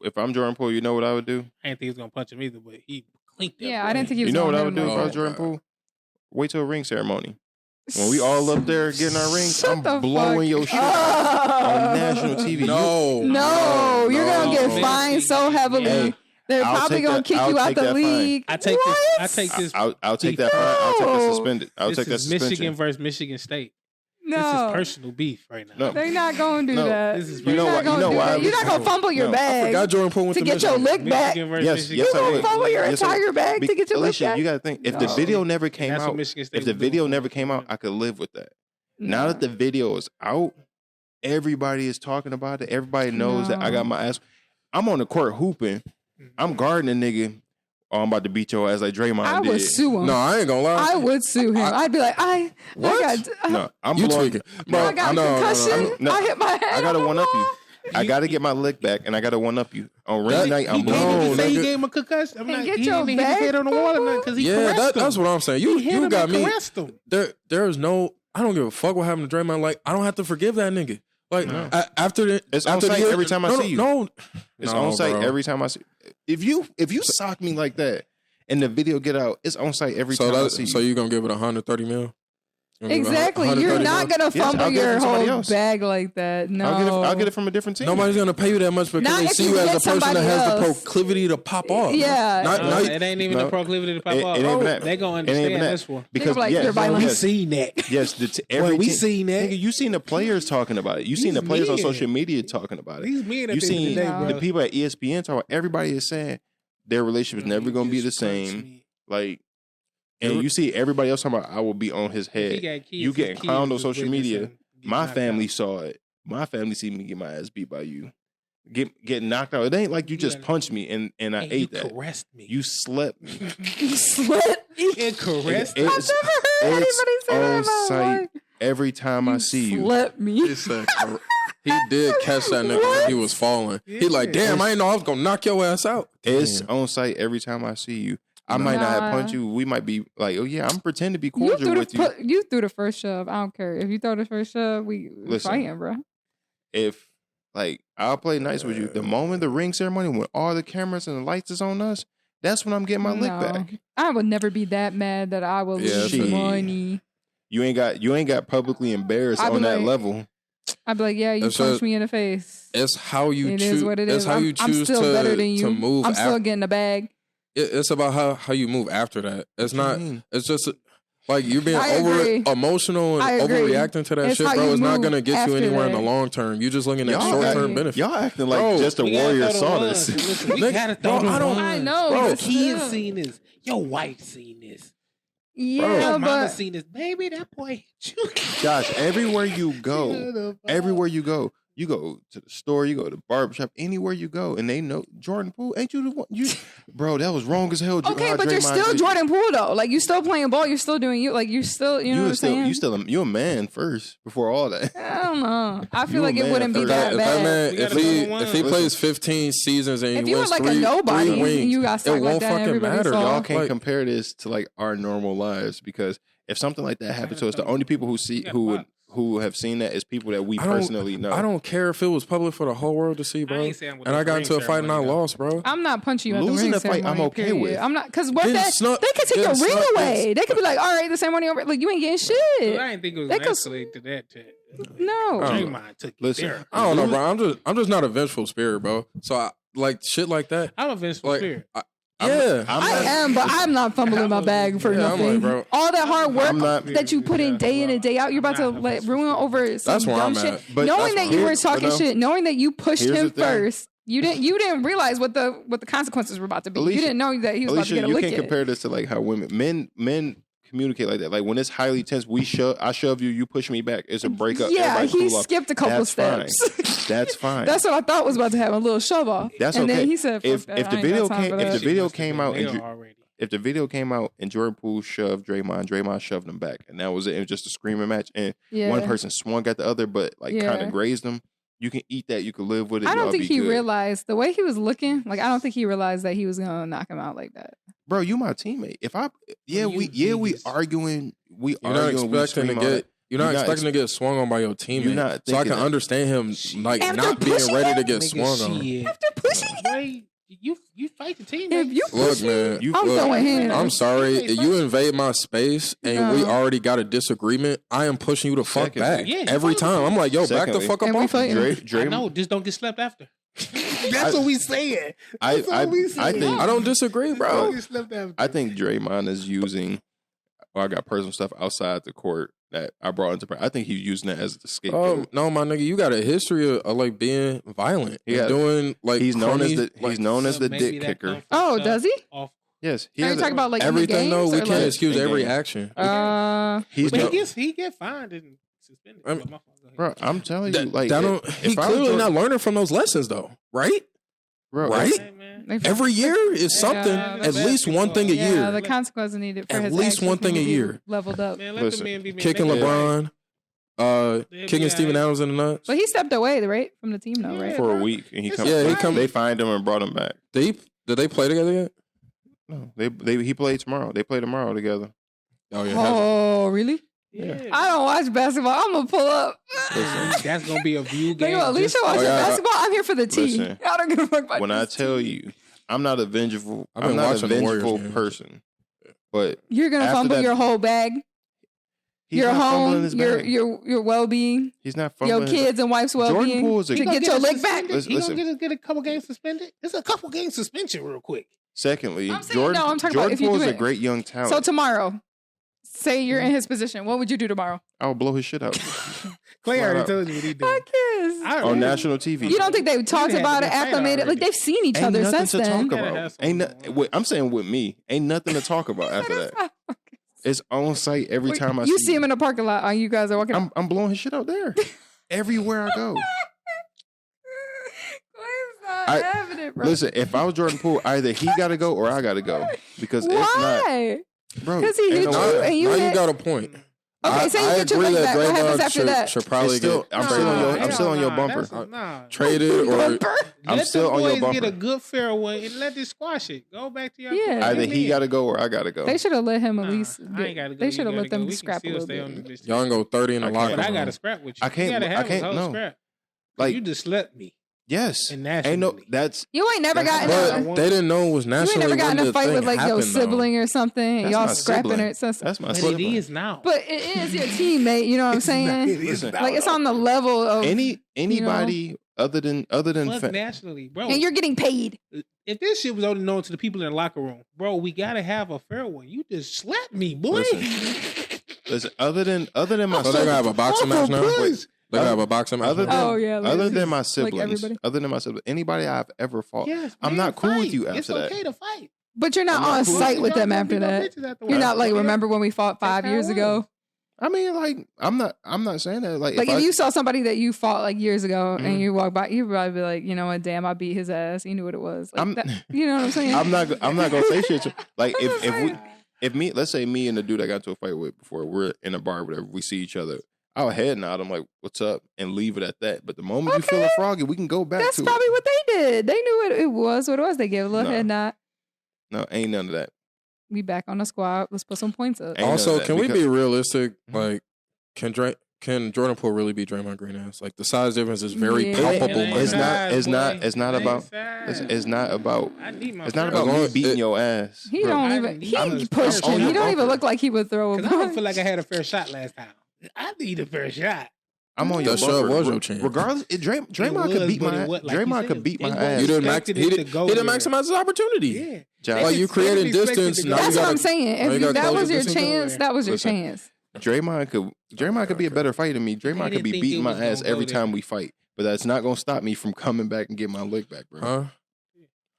if I'm Jordan Poole, you know what I would do? I didn't think he was gonna punch him either, but he clinked that. Yeah, boy. I didn't think he was. You know what gonna I would hit do him if I like was Oh, Jordan God. Poole? Wait till a ring ceremony. When we all up there getting our rings, Shut I'm the blowing fuck your shit up. on national TV. No, No, you're gonna get no. fined so heavily. Hey, They're I'll probably take gonna that- kick I'll you out take the that fine. league. I take what? this. I take this. I'll take that fine. I'll take that No. suspended. I'll This take that is suspension. Michigan versus Michigan State. This No, is personal beef right now. No. they're not gonna do No, that. this is- You're you know not why- gonna you know do why that. You're not gonna No. fumble your No. bag. I forgot Jordan Poole went to to get your Michigan. lick back. Michigan versus Yes, Michigan. yes, You I gonna would. fumble your Yes, I would. entire bag to get your lick Alicia, back? you got to think. If the No. video never came That's what out, Michigan State if the was doing video for never us. came out, I could live with that. Now that the video is out, everybody is talking about it. Everybody knows that I got my ass. I'm on the court hooping. I'm guarding a nigga. Oh, I'm about to beat your ass like Draymond I did. would sue him. No, I ain't gonna lie. I would sue him. I'd be like, I got, No, I'm You blowing. tweaking, I bro. got a no, concussion. no. I hit my head. I got to on the one up you. wall. I got to get my lick back, and I got to one up you on ring That- night. I'm He No, blowing. didn't say he nigga. gave him a concussion. I'm And not. get He your didn't hit his bag head on the wall or nothing because he Yeah, caressed him. that's what I'm saying. He hit You him got and me. caressed him. There is no. I don't give a fuck what happened to Draymond. Like, I don't have to forgive that nigga. Like, No. after the It's on after the site year, every time I no, see you. No, It's no, on site bro. every time I see. If you sock me like that and the video get out, it's on site every So time I that, see you. so you gonna give it 130 mil? Exactly. You're not going to fumble your whole bag like that. No. I'll get it from a different team. Nobody's going to pay you that much because they see you as a person that has the proclivity to pop off. Yeah. It ain't even the proclivity to pop off. They're going to understand this one. Because we seen that. Yes, we seen that. Nigga, you seen the players talking about it. You seen the players on social media talking about it. You seen the people at ESPN talking about it. Everybody is saying their relationship is never going to be the same. Like, and you see everybody else talking about, I will be on his head. You getting clowned on social media. My family saw it. My family see me get my ass beat by you. Get knocked out. It ain't like you just punched me and I ate that. You caressed me. You slept me. You slept me? And caressed me? I've never heard anybody say that in my life. Every time I see you. Slept me. He did catch that nigga when he was falling. He like, damn, I didn't know I was going to knock your ass out. It's on site every time I see you. I might not have punched you. We might be like, oh yeah, I'm pretending to be cordial with you. You threw the first shove. I don't care. If you throw the first shove, we fighting, bro. If I'll play nice with you. The moment the ring ceremony, when all the cameras and the lights is on us, that's when I'm getting my lick back. I would never be that mad that I will lose the money. You ain't got publicly embarrassed on that level. I'd be like, yeah, you punched me in the face. It's how you choose. It is what it is. It's how you choose I'm still better than you. To move. I'm still getting the bag. It's about how you move after that. It's not. It's just like you're being over emotional and overreacting to that shit, bro. It's not gonna get you anywhere in the long term. You just looking at short term benefits. Y'all acting like just a warrior saw this. We gotta throw the one. I know. Bro, kids seen this. Your wife seen this. Yeah, bro, your mama seen this. Baby, that boy hit you. Josh, everywhere you go, you go to the store, you go to the barbershop, anywhere you go, and they know Jordan Poole. Ain't you the one? Bro, that was wrong as hell. Okay, but you're still Jordan Poole though. Like you still playing ball. You're still doing you. Like you're still. You know what I'm saying? You a man first before all that. I don't know. I feel like it wouldn't be that bad. If he plays 15 seasons and if you were like a nobody and you got stuck like that, everybody saw. Y'all can't compare this to like our normal lives because if something like that happened to us, the only people who have seen that is people that we personally know. I don't care if it was public for the whole world to see, bro. And I got into a fight and I lost, bro. I'm not punching you at the ring ceremony. I'm okay with. I'm not because what that they could take your ring away. They could be like, all right, the ceremony over. Like you ain't getting shit. So I didn't think it was escalate to that. No, Draymond took you there. I don't know, bro. I'm just not a vengeful spirit, bro. So I like shit like that. I'm a vengeful spirit. I am, but I'm not fumbling my bag for nothing. Like, all that hard work that you put in day and day out, you're about to ruin over some dumb shit. Knowing that you were talking shit, knowing that you pushed him first, you didn't realize what the consequences were about to be. You didn't know that he was about to get a lick. You can't compare this to like how men communicate like that. Like when it's highly tense, I shove you, you push me back. It's a breakup. Yeah, he skipped a couple steps. That's fine. That's what I thought was about to happen. A little shove off. That's and okay. Then he said, if the video came out and Jordan Poole shoved Draymond shoved him back, and that was it. It was just a screaming match, and one person swung at the other, but kind of grazed him. You can eat that. You can live with it. I don't think he realized the way he was looking. Like I don't think he realized that he was gonna knock him out like that. Bro, you my teammate. We arguing. You're not expecting to get swung on by your teammate. So I can understand him like not being ready to get swung on. After pushing you fight the team. If you look, man, I'm throwing hands. I'm sorry. If you invade my space and we already got a disagreement, I am pushing you to fuck back every time. I'm like, yo, back the fuck up off I know, just don't get slept after. That's what we saying. I don't disagree, bro. I think Draymond is using. I got personal stuff outside the court that I brought into play. I think he's using that as the scapegoat. Oh no, my nigga, you got a history of like being violent. Doing like he's known as the dick kicker. Oh, does he? Yes. Are you talking about like everything? No, we can't excuse every action. He get fined and suspended. Bro, I'm telling you, like he clearly not learning from those lessons, though, right? Bro, right? Every year is something. At least one thing a year. Yeah, the consequences needed for at least one thing a year. Leveled up. Man, kicking LeBron, kicking Steven Adams in the nuts. But he stepped away, right, from the team, though, right? For a week, and he come. They fined him and brought him back. Did they play together yet? No, he played tomorrow. They play tomorrow together. Oh yeah. Oh really? Yeah. I don't watch basketball. I'm gonna pull up. That's gonna be a view game. Alisha watches basketball. I'm here for the tea. I don't give a fuck about when I tell you, I'm not a vengeful. I'm not a vengeful person. But you're gonna fumble your whole bag. He's your not fumbling home, his bag. your well-being, He's not your fumbling. kids and wife's well-being Poole is a- to He get your lick back. He gonna get a couple games suspended. It's a couple games suspension real quick. Secondly, I'm saying, I'm talking about Jordan if you Poole do is a it. great young talent. So tomorrow, say you're in his position. What would you do tomorrow? I would blow his shit out Clay Flat already out. told you what he did. Fuck yes. on national TV. You don't think they talked had about to it, be fight acclimated? Like already. they've seen each Ain't other nothing since to then. talk Gotta about. have Ain't something. I'm saying with me, ain't nothing to talk about after that. It's on site every time I you see him in the parking lot. You guys are walking. I'm blowing his shit out there. Everywhere I go. Clay's not having it, bro. Listen, if I was Jordan Poole, either he got to go or I got to go. Because if Why? not, bro, 'Cause he ain't hit no you way. and you now hit- you got a point. Okay, say you get your agree leg that back. What happens Draymond after that? should probably It's still, get I'm still on your, I'm still on your bumper. traded or Bumper? I'm Let still the on your boys get bumper. a good fairway and let this squash it. Go back to your Yeah. Either he got to go or I got to go. They should have let him at Nah, least. I ain't gotta go. They You should have gotta let them go. We can scrap a still little stay on bit. the list. y'all can go 30 in the I locker But I room. got to scrap with you. I can't- You gotta I have can't- a whole no. scrap. Like, You just slept me. yes. And Ain't no, nationally. that's, You ain't never That's gotten. But they didn't know it was You ain't nationally. never gotten when in a the fight thing with like your happened, though. sibling or something. That's Y'all my scrapping sibling. it. So, that's my But sibling. it is now. but it is your teammate. You know what I'm saying? Listen, Like it's on the level of. anybody other than Fuck nationally, bro. and you're getting paid. If this shit was only known to the people in the locker room, bro, we gotta have a fair one. You just slapped me, boy. Listen, other than my So they gonna have a boxing match now? Please. They gonna have a boxing match Other now? than, Oh, yeah, like- other than my like siblings, everybody. anybody I've ever fought, Yes, I'm man, not cool with fight. you after it's that. okay to fight. But you're not I'm not on cool. site with them Y'all after gonna that. beat them bitches afterwards. You're not like, Yeah. remember when we fought 5 That's how years it ago? was. I mean, like, I'm not saying that. Like Like if you saw somebody that you fought like years ago Mhm. and you walk by, you'd probably be like, you know what, damn, I beat his ass. You knew what it was. Like I'm- that, you know what I'm saying? I'm not gonna say shit. Like if me, let's say me and the dude I got into a fight with before, we're in a bar, or whatever, we see each other, I'll head nod. I'm like, "What's up?" and leave it at that. But the moment you feel a froggy, we can go back That's to probably it. what they did. They knew what it was. They gave a little No. head nod. No, ain't none of that. We back on the squad. Let's put some points up. Ain't none Also, of that, can we because- be realistic? Like, can Jordan Poole really be Draymond Green ass? Like the size difference is very Yeah. palpable. It's man. not- it's not about- It's not about. I need my It's not fair about As long me as beating it- your ass. He Bro, don't I even. need He my pushed fair him. He shot. don't even look like he would throw a Because I don't punch. feel like I had a fair shot last time. I need a fair shot. I'm on your That sure bumper. was your chance. Regardless, Draymond It could was, beat but my it was- like you Draymond said, could beat my it was- ass. You didn't expected he it to didn't go maximize there. his opportunity. Yeah. Josh, Like you created Expected it distance. to Now go That's you what got I'm saying. now you If gotta that close was the your distance chance, over. that was your Listen. chance. Draymond could be a better fighter than me. Draymond didn't could be think beating it my was ass gonna every go time there. we fight. But that's not gonna stop me from coming back and getting my lick back, bro. Huh?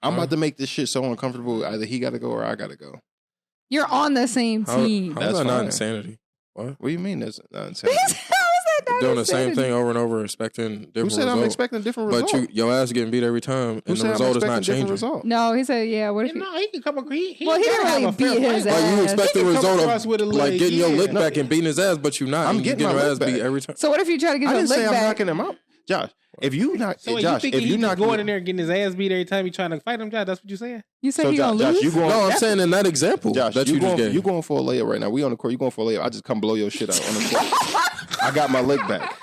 I'm about to make this shit so uncomfortable. Either he got to go or I got to go. You're on the same How, team. how That's is that not fine. insanity? What? What do you mean? That's not insanity. How is that not Doing the same insanity? thing over and over, expecting different Who said I'm results. expecting a different But result? your ass getting beat every time, Who and said the I'm result is expecting not a different changing. result? No, he said, yeah. What if he? No, he can come across. He Well, he gotta didn't have really a fair beat his fight. ass. Like you expect the He can come result across with a of little, like getting your yeah. lick back and beating his ass, but you not. I'm You getting getting my your lick ass beat back. every time. So what if you try to get I your didn't lick say I'm back? knocking him out, Josh. If you knock, So Josh, you if you knock going me, in there and getting his ass beat every time he trying to fight him, Josh? That's what you saying? You say so he Josh, gonna lose? you going? No, I'm saying in that example Josh, that you you just going? gave. You going for a layup right now? We on the court. You going for a layup? I just come blow your shit out on the court. I got my lick back.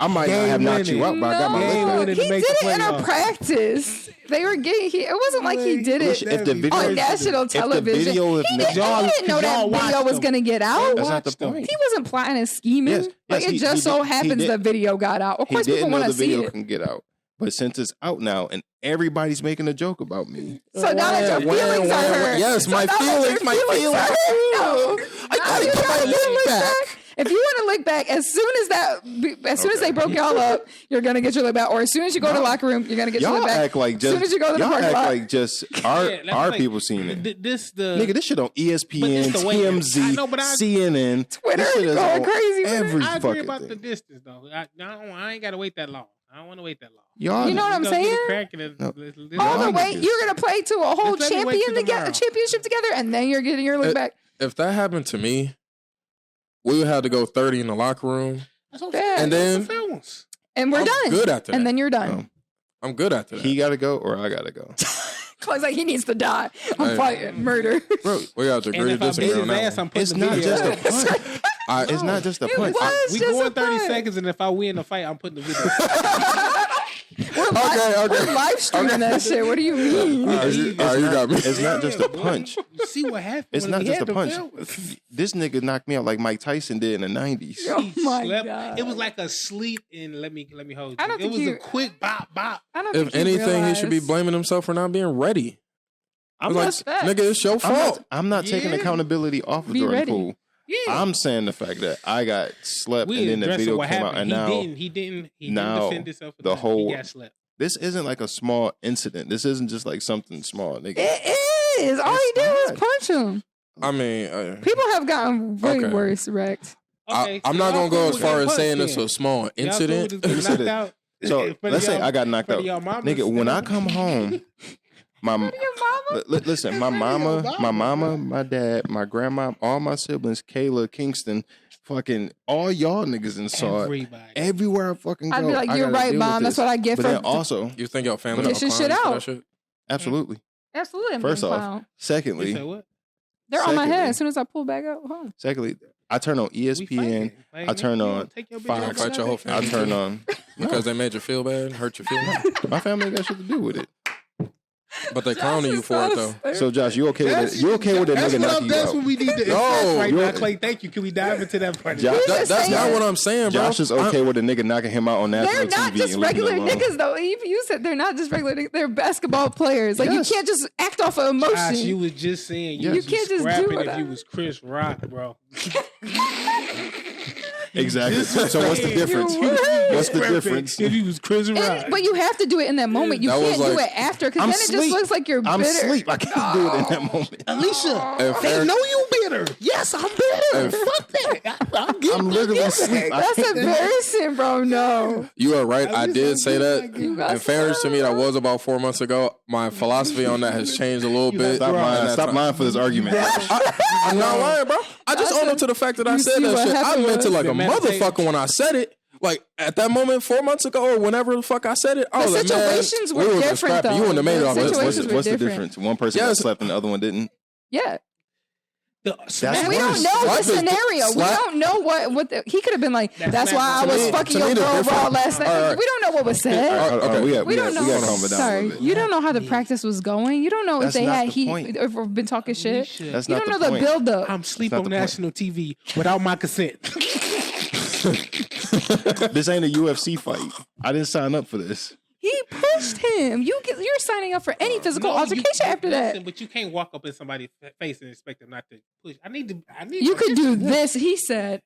I might not have knocked you out, but I got my Game lick back. winning. He to make did the it in a playoffs. practice. They were getting. It wasn't like he did it Listen, if the video, on national television. video He didn't know that video was going to get out. That's not the point. He wasn't plotting and scheming. Yes, Like yes, it just he so did- he happens did- the video got out. Of He course, people didn't know want the to see video it. can get out. But since it's out now and everybody's making a joke about me, So now that your feelings are hurt. Yes, So my now that your feelings, my are feelings. hurt. No. I Now gotta you get my gotta lick lick back. If you want to lick back, as soon as they broke y'all up, you're gonna get your lick back. Or as soon as you go to the locker room, you're gonna get your y'all lick back. act like just as soon as you go to the y'all parking act lot. like just our people seen it. Nigga, this shit on ESPN, But this the way- TMZ, I know, but I- CNN, Twitter, this shit is going on crazy with it. every I agree fucking about thing. the distance though. I ain't got to wait that long. I don't want to wait that long. Y'all, You know what I'm Let's go get saying? it cracking and No. let's- All the Y'all way, niggas. you're gonna play to a whole Let's let me wait till tomorrow. championship together, and then you're getting your lick back. If that happened to me, we would have to go 30 in the locker room. That's what Yeah. I'm And saying. then- That's the fair ones. And we're I'm done. good after that. And then you're done. Um, I'm good after that. he got to go or I got to go. Clay's like, he needs to die. I'm Hey. fighting murder. Bro, we got to And agree if to I disagree beat on his that ass, one. I'm putting it's the not video just out. a punt. It's not just a It punt. was We just going a 30 punt. seconds, and if I win the fight, I'm putting the video out. We're live streaming that shit. What do you mean? You got me. It's not just a punch. You see what happened? It's not just a punch. Film? This nigga knocked me out like Mike Tyson did in the 90s. Oh my God. It was like a sleep in. Let me hold you. I don't It think was you- a quick bop. I don't If think you anything, he should be realize- blaming himself for not being ready. I'm Like, not, nigga, it's your fault. I'm not taking Yeah. accountability off of Be Jordan ready. Poole. Yeah. I'm saying the fact that I got slept We and then the addressing video what came out, happened. and He didn't now defend himself. the whole- he got slept. this isn't like a small incident. This isn't just like something small, nigga. It is. All he did was not. punch him. I mean, People have gotten way Okay. worse wrecked. I'm not gonna go as far as saying it's a small incident. So let's say I got knocked out, nigga. When I come home, my Your mama? listen, my mama, my dad, my grandma, all my siblings, Kayla, Kingston, fucking all y'all niggas and saw it. Everybody. Everywhere I fucking go, I'd be like, I "You're gotta right, deal mom. with That's this. what I get But for." then also, You think your family Get don't your clown shit you for out. that shit? absolutely. Absolutely, I'm First getting off, clowned. You Secondly, said what? They're on my secondly- head as soon as I pull back up home. I turn on We ESPN. fighting. Like, I turn you on don't take your bitch Fox. out Fight your whole there. I family. turn on. Because they made you feel bad, hurt your feelings. My family ain't got shit to do with it. But they clowning you for it though. So Josh, you okay with it? You okay with a nigga knocking you That's out? what we need to No, assess right you now, okay? Clay. Thank you. Can we dive into that part? Josh, just That's saying. not what I'm saying, bro. Josh is okay with a nigga knocking him out on national They're not TV. just and leaving him regular alone. niggas, though. Even you said they're not just regular niggas. They're basketball players. Like, Yes. you can't just act off of emotion. Josh, you was just saying You would can't be just do scrapping if whatever. you was Chris Rock, bro. Exactly. So what's the difference? You would. What's the difference? If he was Chris Rock. But you have to do it in that moment. You That was can't do like- it after, because I'm then it just asleep. looks like you're I'm bitter. asleep. I can't do it in that moment. Alicia, And they fair- know you bitter. Yes, I'm bitter. Fuck that. I'm literally asleep. That's embarrassing, bro. No. You are right. I just did don't say think that. You got In fairness to me, that was about 4 months ago. My philosophy on that has changed a little bit. Stop lying. Stop lying for this argument. I'm not lying, bro. I just own up to the fact that I You said see that what shit. I happened meant it was- like a The meditation. motherfucker when I said it. Like at that moment, 4 months ago or whenever the fuck I said it, I was like, man, situations we were would've been different, scrapping. You though. wouldn't have made it The off this situations list. were What's the different. difference? One person got Yes. slept and the other one didn't. Yeah. That's We don't worse. know the Slap is- scenario. We slap- don't know what he could have been like. That's not- why I to was me- fucking to your me, the girl raw difference- last night. All right. We don't know what was said. Okay. We We don't know. gotta calm it down a Sorry, little bit. you don't know how the practice was going. You don't know That's if they not had the heat point. or been talking shit. That's You not don't the know point. the build up. I'm sleep That's not on the point. national TV without my consent. This ain't a UFC fight. I didn't sign up for this. He pushed him. You're signing up for any physical altercation after that. But you can't walk up in somebody's face and expect them not to push. I need. You could do this. He said.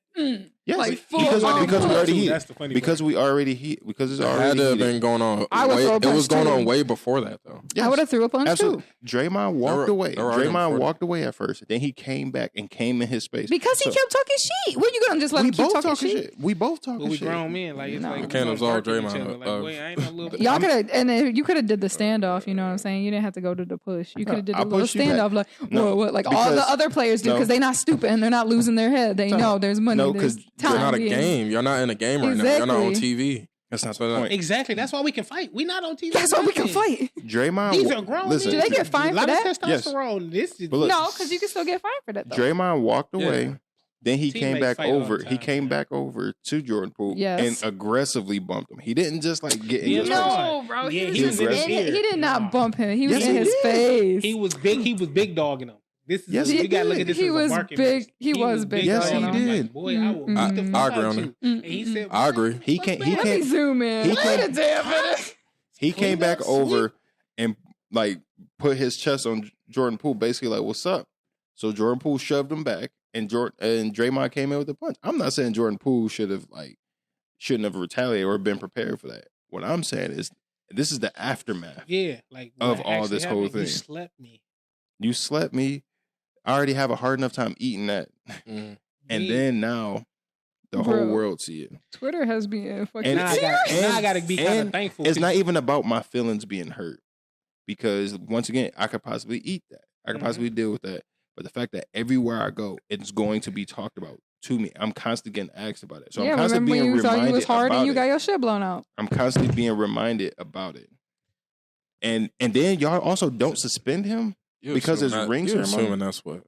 Yes, Like, full because on we already push. heat. That's the funny Because we already heat. Because it's It had already to have heated. been going on. I would Way, throw a it was punch, going too. on way before that though. I would have threw a punch Absolutely. too. Draymond walked They're- away. they're already Draymond in walked away at first. Then he came back and came in his space. Because he So, kept talking shit. What, you gonna just let we him keep both talking shit? We both talking But we shit. grown men. Like it's No. like You can't we absolve bark at each Draymond other. Like, of- boy, I ain't no little. Y'all could have, and then you could have did the standoff. You know what I'm saying? You didn't have to go to the push. You could have did I a little pushed you back. standoff, like No, what, like all the because- other players do, no. because they're not stupid and they're not losing their head. They know there's money. No, there's 'cause time. You're not a being- game. You're not in a game right now. You're not on Exactly. TV. That's not So the that- point. Exactly. That's why we can fight. We not on TV. That's why we can nothing. fight. Draymond. These are grown. Listen, Do they get fined a lot for of that? Yes. testosterone. This is But look, No, because you can still get fined for that though. Draymond walked away. Yeah. Then he Teammates came back fight all the over. time, He came man. back over to Jordan Poole Yes. and aggressively bumped him. He didn't just like get in Yeah, his no. face. No, bro. Yeah, He was he just was in in it. his He did not ear. bump him. He was Yes, in he his did. face. He was big. He was big dogging him. This is Yes, we he gotta look did. at this He as was a market big. mix. He was big Yes, dogging he him. did. Like, boy, I will beat the Mm-mm. fuck I agree out on you. it. And he said, I agree. He can't. He Let me can't. zoom in. He Wait can't- a damn minute. He came Clean back up, over and like put his chest on Jordan Poole, basically like, "What's up?" So Jordan Poole shoved him back, and Draymond came in with a punch. I'm not saying Jordan Poole shouldn't have retaliated or been prepared for that. What I'm saying is, this is the aftermath. Yeah, like Of what all actually this whole happened, You thing. slept me. You slept me. I already have a hard enough time eating that, Mm. and Me- then now the Bro. whole world see it. Twitter has been fucking. And- Now I gotta be kind and of thankful. It's not even about my feelings being hurt, because once again, I could possibly eat that. I could possibly deal with that. But the fact that everywhere I go, it's going to be talked about to me. I'm constantly getting asked about it. So yeah, I'm remember constantly when being you thought reminded you was hard about and you it. got your shit blown out? I'm constantly being reminded about it. And then y'all also don't suspend him You because assuming it's that- ring you ceremony? assuming that's what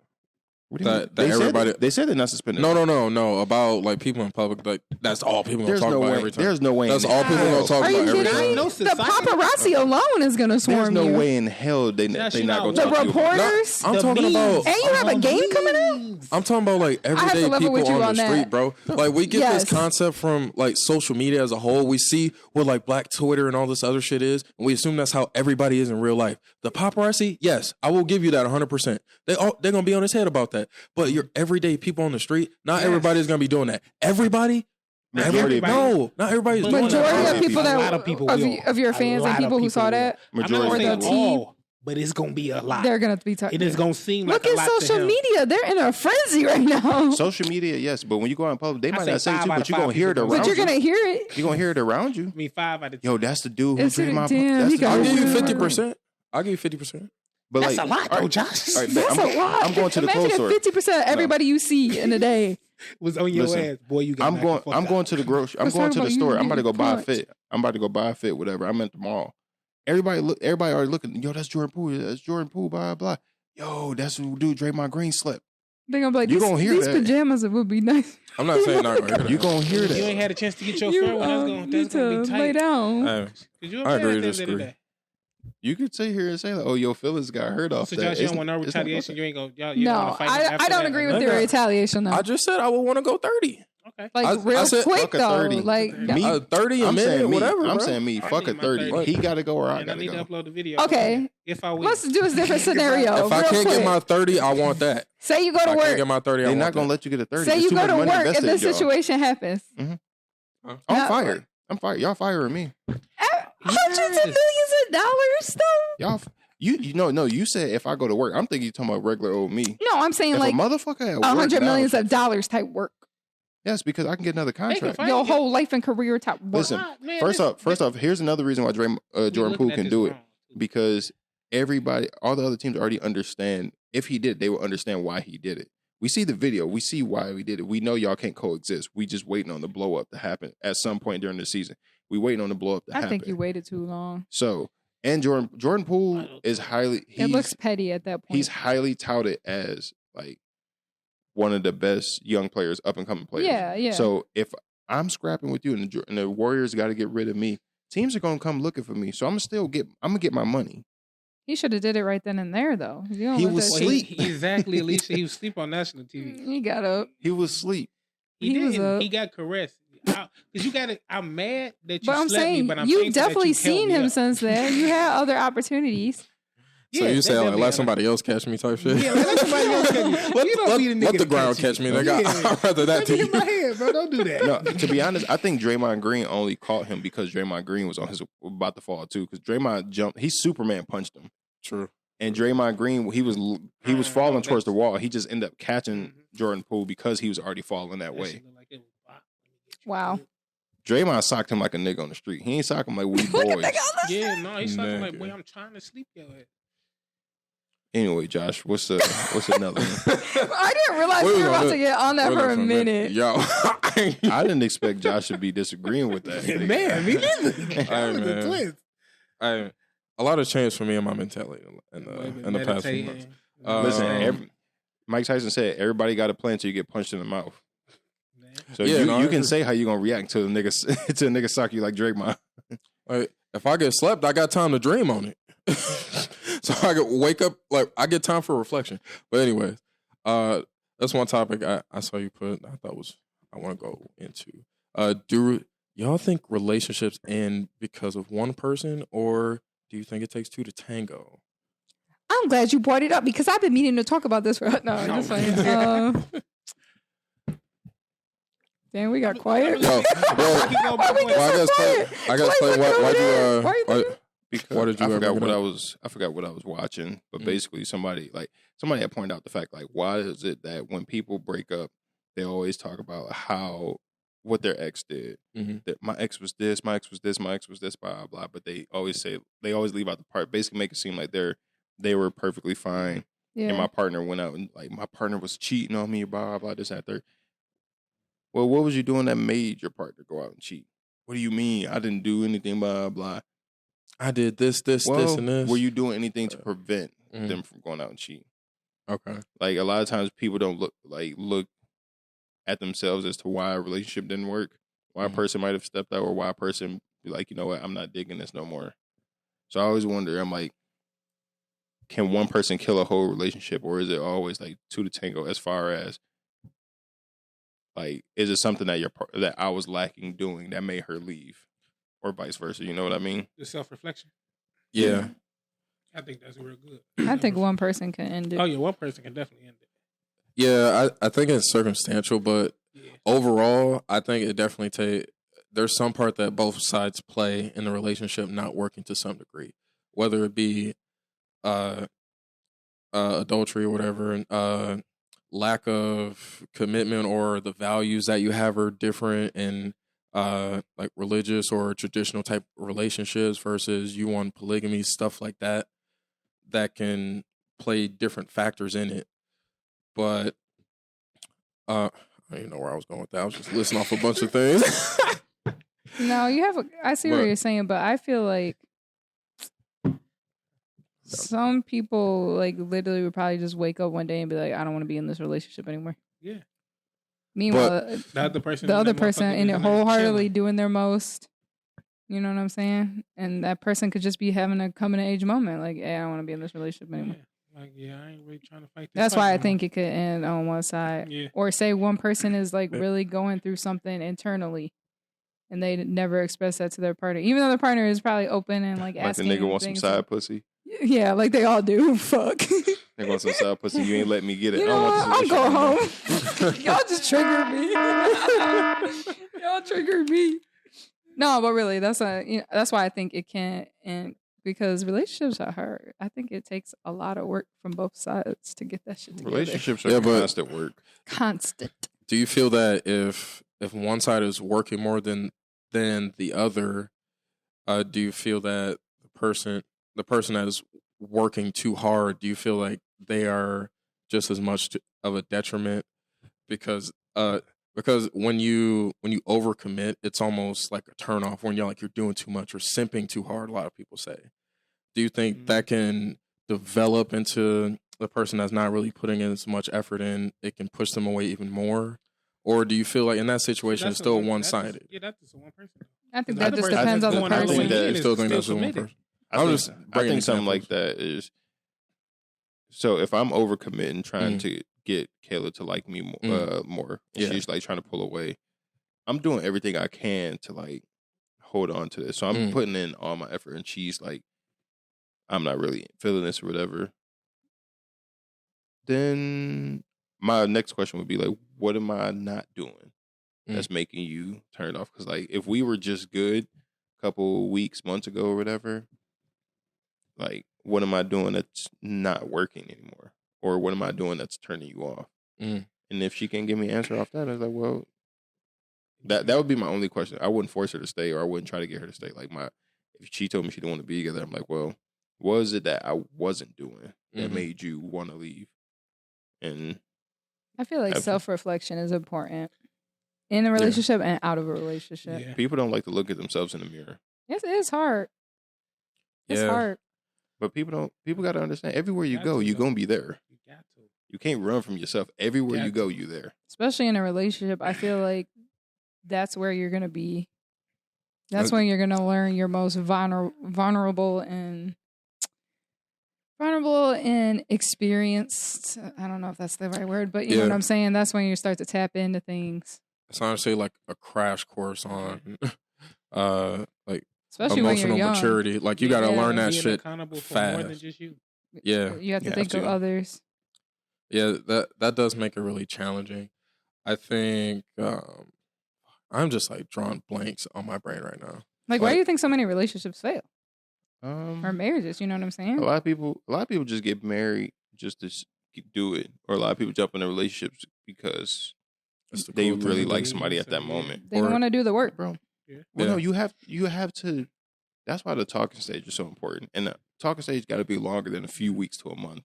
What do you mean? That everybody. They said they're not suspended. No. About like people in public. Like that's all people gonna talk about every time. There's no way. That's all people gonna talk Are you about every kidding time. me? The paparazzi alone is gonna swarm There's you. no way in hell they not you gonna know, talk The to you about it. reporters. I'm talking about. And you have a game coming up? I'm talking about like have to everyday level people with you on on the that. street, bro. Like we get Yes. this concept from like social media as a whole. We see what like Black Twitter and all this other shit is, and we assume that's how everybody is in real life. The paparazzi, yes, I will give you that 100%. They're gonna be on his head about that. But your everyday people on the street, not everybody's gonna be doing that. Everybody. Majority of people. No, not everybody's doing Majority that. of people A lot of people will. of your fans and people who saw that, I'm not Majority saying of people. all, but it's gonna be a lot. they're gonna be talking. It is gonna seem like Look a lot at to social him. media; they're in a frenzy right now. Social media, yes, but when you go out in public, they might say not say it 5 to you, out but of you're 5 gonna hear it people around But you're you. gonna hear it. You're gonna hear it around you. I mean, 5 out of 10. Yo, that's the dude who It's dreamed my. damn, That's he the got I'll dude. give you Yeah. 50%. I'll give you 50%. But That's like, a lot, all though, right, Josh. all right, That's a lot. I'm going to the Imagine clothes store. if 50% of everybody you see in a day. was on your Listen, ass, boy. You got I'm going to the grocery. I'm Let's going talk to the about store. you I'm about to go getting buy a punched. fit. I'm about to go buy a fit. Whatever. I'm at the mall. Everybody already looking. Yo, that's Jordan Poole. That's Jordan Poole. Blah blah. Yo, that's who dude Draymond Green slept. They're gonna be like, You gonna hear these that. pajamas would be nice. I'm not saying not gonna hear that. You gonna hear You that? ain't had a chance to get your You fill. need That's gonna to be tight. lay down. Hey, 'Cause you I agree to upset at the end of the disagree. day. You could sit here and say like, "Oh, your feelings got hurt off So that." Josh, you It's- don't want no it's not retaliation. about You ain't gonna. You don't No, wanna fight him I after don't that? agree with Okay. your retaliation though. I just said I would want to go 30. Okay. Like I real said, quick fuck a though. 30. Like Me? 30 a I'm minute, saying me. whatever. I'm bro. saying me. I Fuck a need my 30. 30. He got to go or I And I got to need to go. upload the video. Okay. If I win. let's do a different scenario. If I real can't quick. get my 30, I want that. Say you go If to I can't work. get my 30, I They're want not gonna that. let you get a 30. Say It's you too go much to money work if invested in this y'all. situation happens. I'm Not- fired. I'm fired. Y'all firing me. Hundreds of millions of dollars though. Y'all. You no. You said if I go to work, I'm thinking you talking about regular old me. No, I'm saying If like a motherfucker at work, 100 now- millions of dollars type work. Yes, because I can get another contract. fight. Your whole life and career type work. Listen, first off, here's another reason why Jordan Poole can do it. Because all the other teams already understand if he did it, they will understand why he did it. We see the video, we see why we did it. We know y'all can't coexist. We just waiting on the blow up to happen at some point during the season. We waiting on the blow up to I happen. think you waited too long. So, and Jordan Poole is It looks petty at that point. he's highly touted as like one of the best young players, up and coming players. Yeah. So if I'm scrapping with you and the Warriors got to get rid of me, teams are gonna come looking for me. So I'm gonna get my money. He should have did it right then and there though. You don't He let was that asleep. shit- Exactly, Alisha. He was asleep on national TV. He got up. He was asleep. He was didn't. up. He got caressed. Because you got to. I'm mad that you But I'm slept saying me, but I'm you've thankful that definitely you held seen me him up. since then. You had other opportunities. So Yeah, you say like definitely let somebody else catch me type shit? Yeah, let somebody else catch you. You don't be the nigga let the to ground catch catch me, you. nigga. Yeah. I'd rather that Let me to hit my head, bro. Don't do that. No, to be honest, I think Draymond Green only caught him because Draymond Green was on his about to fall too. Because Draymond jumped, he Superman punched him, True. and Draymond Green he was falling towards the wall. He just ended up catching Jordan Poole because he was already falling that way. shit look like it was wow. Wow. Draymond socked him like a nigga on the street. He ain't sock him like we Look at boys. that guy. Yeah, no, he's talking like, Nigga. boy, I'm trying to sleep your ass. Anyway, Josh, what's another one? I didn't realize Wait, we were no, about look. to get on that Wait for a minute. Yo. I didn't expect Josh to be disagreeing with that. Man, me neither. Hey, was a man. twist. A lot of change for me in my mentality in the past few months. Listen, Mike Tyson said everybody got a plan until you get punched in the mouth. So Yeah, you no, I can agree. say how you gonna react to the nigga sock you like Draymond. Like, if I get slept, I got time to dream on it. So I could wake up, like, I get time for reflection. But anyways, that's one topic I saw you put, I thought I want to go into. Do y'all think relationships end because of one person, or do you think it takes two to tango? I'm glad you brought it up because I've been meaning to talk about this. No, I'm just saying. Damn, we got quiet. Yo, Why we get so quiet? I guess Clay, play look why over do there. you Why you looking? Because Why did you I ever forgot bring what it I forgot what I was watching, but Mhm. basically somebody had pointed out the fact like why is it that when people break up they always talk about what their ex did. Mhm. That my ex was this, my ex was this, my ex was this, blah blah blah. But they always leave out the part, basically make it seem like they were perfectly fine, Yeah. and my partner went out and like my partner was cheating on me, blah blah blah, this and that third. Well, what was you doing that made your partner go out and cheat? What do you mean? I didn't do anything, blah blah. I did this, Well, and this. were you doing anything to prevent Mhm. them from going out and cheating? Okay. Like a lot of times people don't look at themselves as to why a relationship didn't work, why a person might have stepped out, or why a person be like, you know what, I'm not digging this no more. So I always wonder, I'm like, can one person kill a whole relationship, or is it always like two to tango? As far as like, is it something that I was lacking doing that made her leave, or vice versa? You know what I mean? The self-reflection. Yeah. I think that's real good. I think one person can end it. Oh yeah, one person can definitely end it. Yeah, I think it's circumstantial, but overall, I think it definitely there's some part that both sides play in the relationship not working to some degree, whether it be adultery or whatever, lack of commitment, or the values that you have are different in like religious or traditional type relationships versus you want polygamy, stuff like that can play different factors in it. But I don't even know where I was going with that. I was just listing off a bunch of things. No, I see what you're saying, but I feel like some people like literally would probably just wake up one day and be like, I don't want to be in this relationship anymore. Yeah. Meanwhile, the other person in it wholeheartedly doing their most. You know what I'm saying? And that person could just be having a coming of age moment. Like, hey, I don't want to be in this relationship anymore. Yeah. Like, I ain't really trying to fight this. That's why I think it could end on one side. Yeah. Or say one person is like really going through something internally and they never express that to their partner. Even though their partner is probably open and like asking. Like the nigga wants some side pussy. Yeah, like they all do. Fuck. They want some side pussy. You ain't let me get it. You know what? I'll go home. Y'all just triggered me. Y'all triggered me. No, but really, that's why I think it can't end, because relationships are hard. I think it takes a lot of work from both sides to get that shit together. Relationships are constant work. Constant. Do you feel that if one side is working more than the other, do you feel that the person that is working too hard, do you feel like they are just as much of a detriment? Because when you overcommit, it's almost like a turnoff when you're doing too much or simping too hard, a lot of people say. Do you think that can develop into the person that's not really putting in as much effort in, it can push them away even more? Or do you feel like in that situation it's still one-sided? That's just one person. I think that just depends on the person. I still think that's one person. I think something like that is, so if I'm overcommitting, trying to get Kayla to like me more, and she's like trying to pull away, I'm doing everything I can to like hold on to this. So I'm putting in all my effort, and she's like, I'm not really feeling this or whatever. Then my next question would be like, what am I not doing that's making you turn it off? Because like, if we were just good a couple weeks, months ago or whatever, like, what am I doing that's not working anymore? Or what am I doing that's turning you off? And if she can't give me an answer off that, I was like, well, that would be my only question. I wouldn't force her to stay, or I wouldn't try to get her to stay. Like, if she told me she didn't want to be together, I'm like, well, what is it that I wasn't doing that made you want to leave? And I feel like self-reflection is important in a relationship and out of a relationship. Yeah. People don't like to look at themselves in the mirror. Yes, it is hard. It's hard. But people got to understand, everywhere you go, you're going to be there. You got to. You can't run from yourself. Everywhere you go, you're there. Especially in a relationship, I feel like that's where you're going to be. That's when you're going to learn your most vulnerable and experienced. I don't know if that's the right word, but you know what I'm saying? That's when you start to tap into things. It's honestly like a crash course on like especially emotional when you're young. maturity. Like, you got to learn that shit fast. For more than just you. Yeah. You have to think of others. Yeah, that does make it really challenging. I think I'm just like drawing blanks on my brain right now. Like, why do you think so many relationships fail? Or marriages, you know what I'm saying? A lot of people just get married just to do it, or a lot of people jump into relationships because they really like somebody at that moment. They don't want to do the work, bro. Yeah. Well, no, you have to. That's why the talking stage is so important, and the talking stage got to be longer than a few weeks to a month.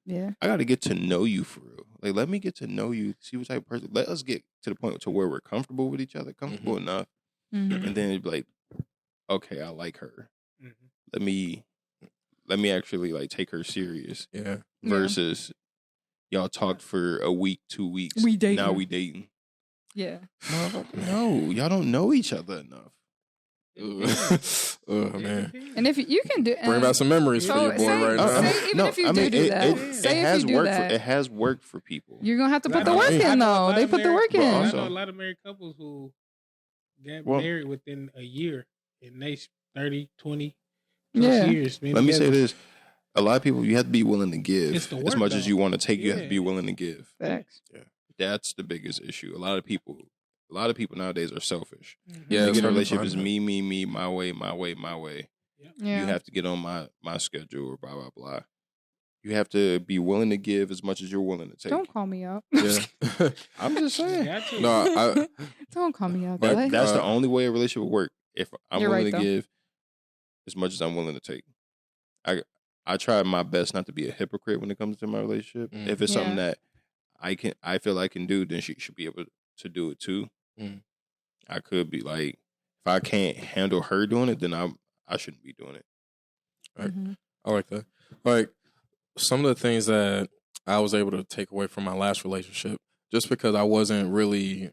Yeah, I got to get to know you for real. Like, let me get to know you, see what type of person. Let us get to the point to where we're comfortable with each other, comfortable enough, and then it'd be like, okay, I like her. Let me actually like take her serious. Yeah. Versus y'all talked for a week, 2 weeks. We dating. Now we dating. Yeah. No, y'all don't know each other enough. Oh man! And if you can do, Bring back some memories for your boy right now. It has worked for people. You're gonna have to put the work in, though. They put the work in. I know a lot of married couples who got married within a year, and they 30, 20 plus years. Let me say this: a lot of people, you have to be willing to give as much as you want to take. You have to be willing to give. Facts. Yeah, that's the biggest issue. A lot of people nowadays are selfish. Yeah, in a relationship is me, my way. Yeah. You have to get on my schedule or blah blah blah. You have to be willing to give as much as you're willing to take. Don't call me out. Yeah, I'm just saying. no, Don't call me out. But that's the only way a relationship will work. If I'm willing to though. give as much as I'm willing to take. I try my best not to be a hypocrite when it comes to my relationship. If it's something that I feel I can do, then she should be able to do it too. I could be like, if I can't handle her doing it, then I shouldn't be doing it. Right. I like that. Like some of the things that I was able to take away from my last relationship, just because I wasn't really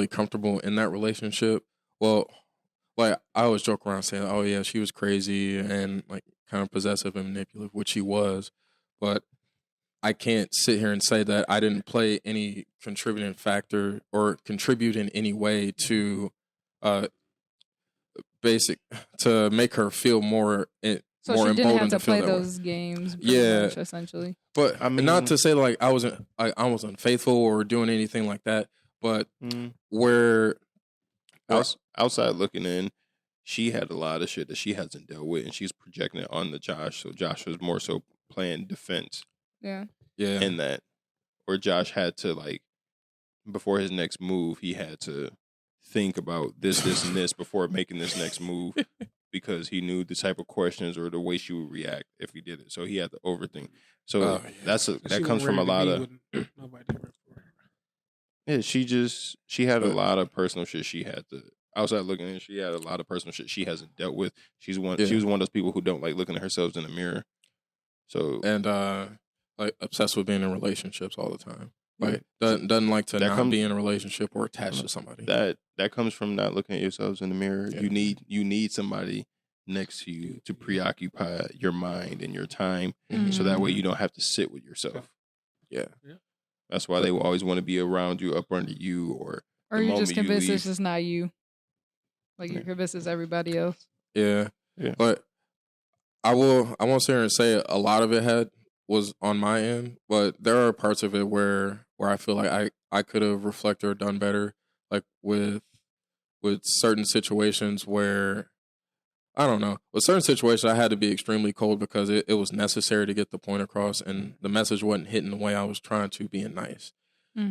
comfortable in that relationship. Well, like I always joke around saying, "Oh yeah, she was crazy and like kind of possessive and manipulative," which she was, but I can't sit here and say that I didn't play any contributing factor or contribute in any way to to make her feel more so more she didn't have emboldened to feel play that those way. games, much, essentially. But I mean, not to say like I was unfaithful or doing anything like that, but where outside looking in, she had a lot of shit that she hasn't dealt with, and she's projecting it onto Josh. So Josh was more so playing defense. Yeah. In that, or Josh had to like before his next move, he had to think about this, and this before making this next move because he knew the type of questions or the way she would react if he did it. So he had to overthink. So that comes from a lot of. Yeah, she had a lot of personal shit she had to. Outside looking in, she had a lot of personal shit she hasn't dealt with. She was one of those people who don't like looking at herself in the mirror. So like obsessed with being in relationships all the time. Like doesn't like to not be in a relationship or attached to somebody. That comes from not looking at yourselves in the mirror. Yeah. You need somebody next to you to preoccupy your mind and your time, so that way you don't have to sit with yourself. Yeah. That's why they will always want to be around you, up under you, or you're just convinced it's just not you. Like you're convinced it's everybody else. Yeah. But I won't sit here and say a lot of it was on my end, but there are parts of it where I feel like I could have reflected or done better, like with certain situations where I don't know. With certain situations, I had to be extremely cold because it was necessary to get the point across, and the message wasn't hitting the way I was trying to, being nice.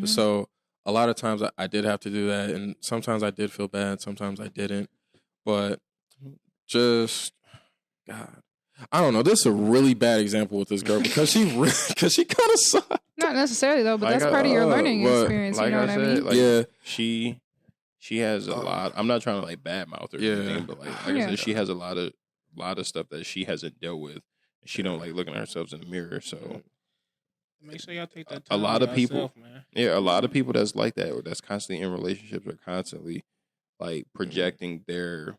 So a lot of times I did have to do that, and sometimes I did feel bad, sometimes I didn't. But just God. I don't know. This is a really bad example with this girl because she kind of sucked. Not necessarily though, but that's part of your learning experience. Like you know what I mean? Like, she has a lot. I'm not trying to like badmouth her or anything, but like I said, she has a lot of stuff that she hasn't dealt with. She don't like looking at herself in the mirror. So make sure y'all take that time. A lot of people, yourself, man. a lot of people that's like that, or that's constantly in relationships, are constantly like projecting their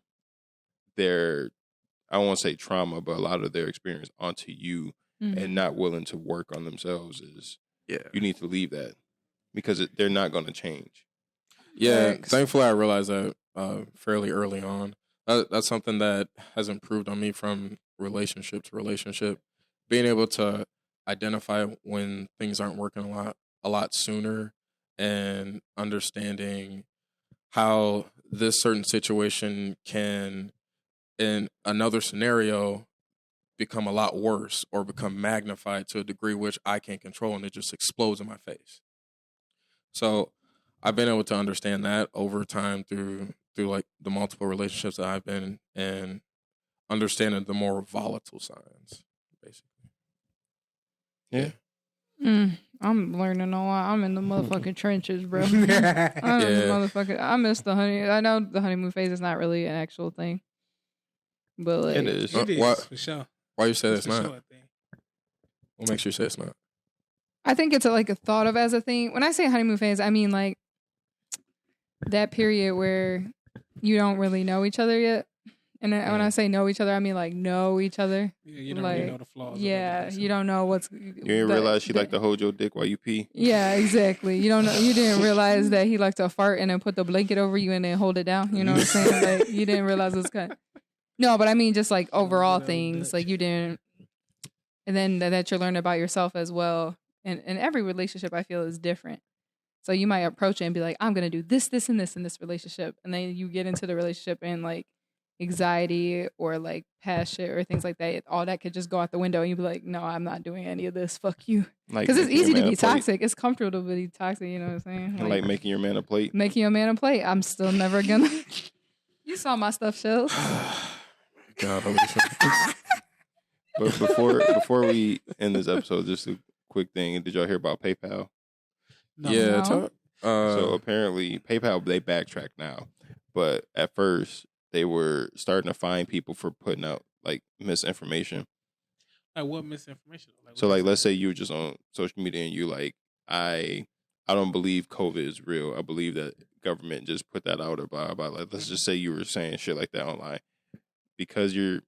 I won't say trauma, but a lot of their experience onto you, and not willing to work on themselves is. You need to leave that because they're not going to change. Yeah, thankfully I realized that fairly early on. That's something that has improved on me from relationship to relationship. Being able to identify when things aren't working a lot sooner, and understanding how this certain situation can, in another scenario, become a lot worse or become magnified to a degree which I can't control, and it just explodes in my face. So I've been able to understand that over time through like the multiple relationships that I've been in, and understanding the more volatile signs, basically. Yeah. I'm learning a lot. I'm in the motherfucking trenches, bro. I'm in the motherfucking. I miss the honey. I know the honeymoon phase is not really an actual thing, but like, it is. It is for sure. Why you say that's not? Sure What makes you say it's not? I think it's like a thought of as a thing. When I say honeymoon phase, I mean like that period where you don't really know each other yet. And when I say know each other, I mean like know each other. Yeah, you don't like, really know the flaws. Yeah, you don't know what's. You didn't realize she liked to hold your dick while you pee. Yeah, exactly. You don't know. You didn't realize that he liked to fart and then put the blanket over you and then hold it down. You know what I'm saying? Like you didn't realize it was kind. No, but I mean just like overall things. Like you didn't, and then that you're learning about yourself as well. And every relationship I feel is different. So you might approach it and be like, I'm gonna do this, this, and this in this relationship, and then you get into the relationship and like. Anxiety or like past shit or things like that, all that could just go out the window and you'd be like, no, I'm not doing any of this, fuck you, because it's easy to be toxic. It's comfortable to be toxic, you know what I'm saying? Like making your man a plate. Making your man a plate. I'm still never gonna. You saw my stuff, Shells. God, Alisha. But before we end this episode, just a quick thing. Did y'all hear about PayPal? No. Yeah. No. So apparently PayPal, they backtrack now, but at first they were starting to fine people for putting out like misinformation. Like what misinformation? So like, let's say you're just on social media and you like, I don't believe COVID is real. I believe that government just put that out or blah, blah. Like, let's just say you were saying shit like that online. Because you're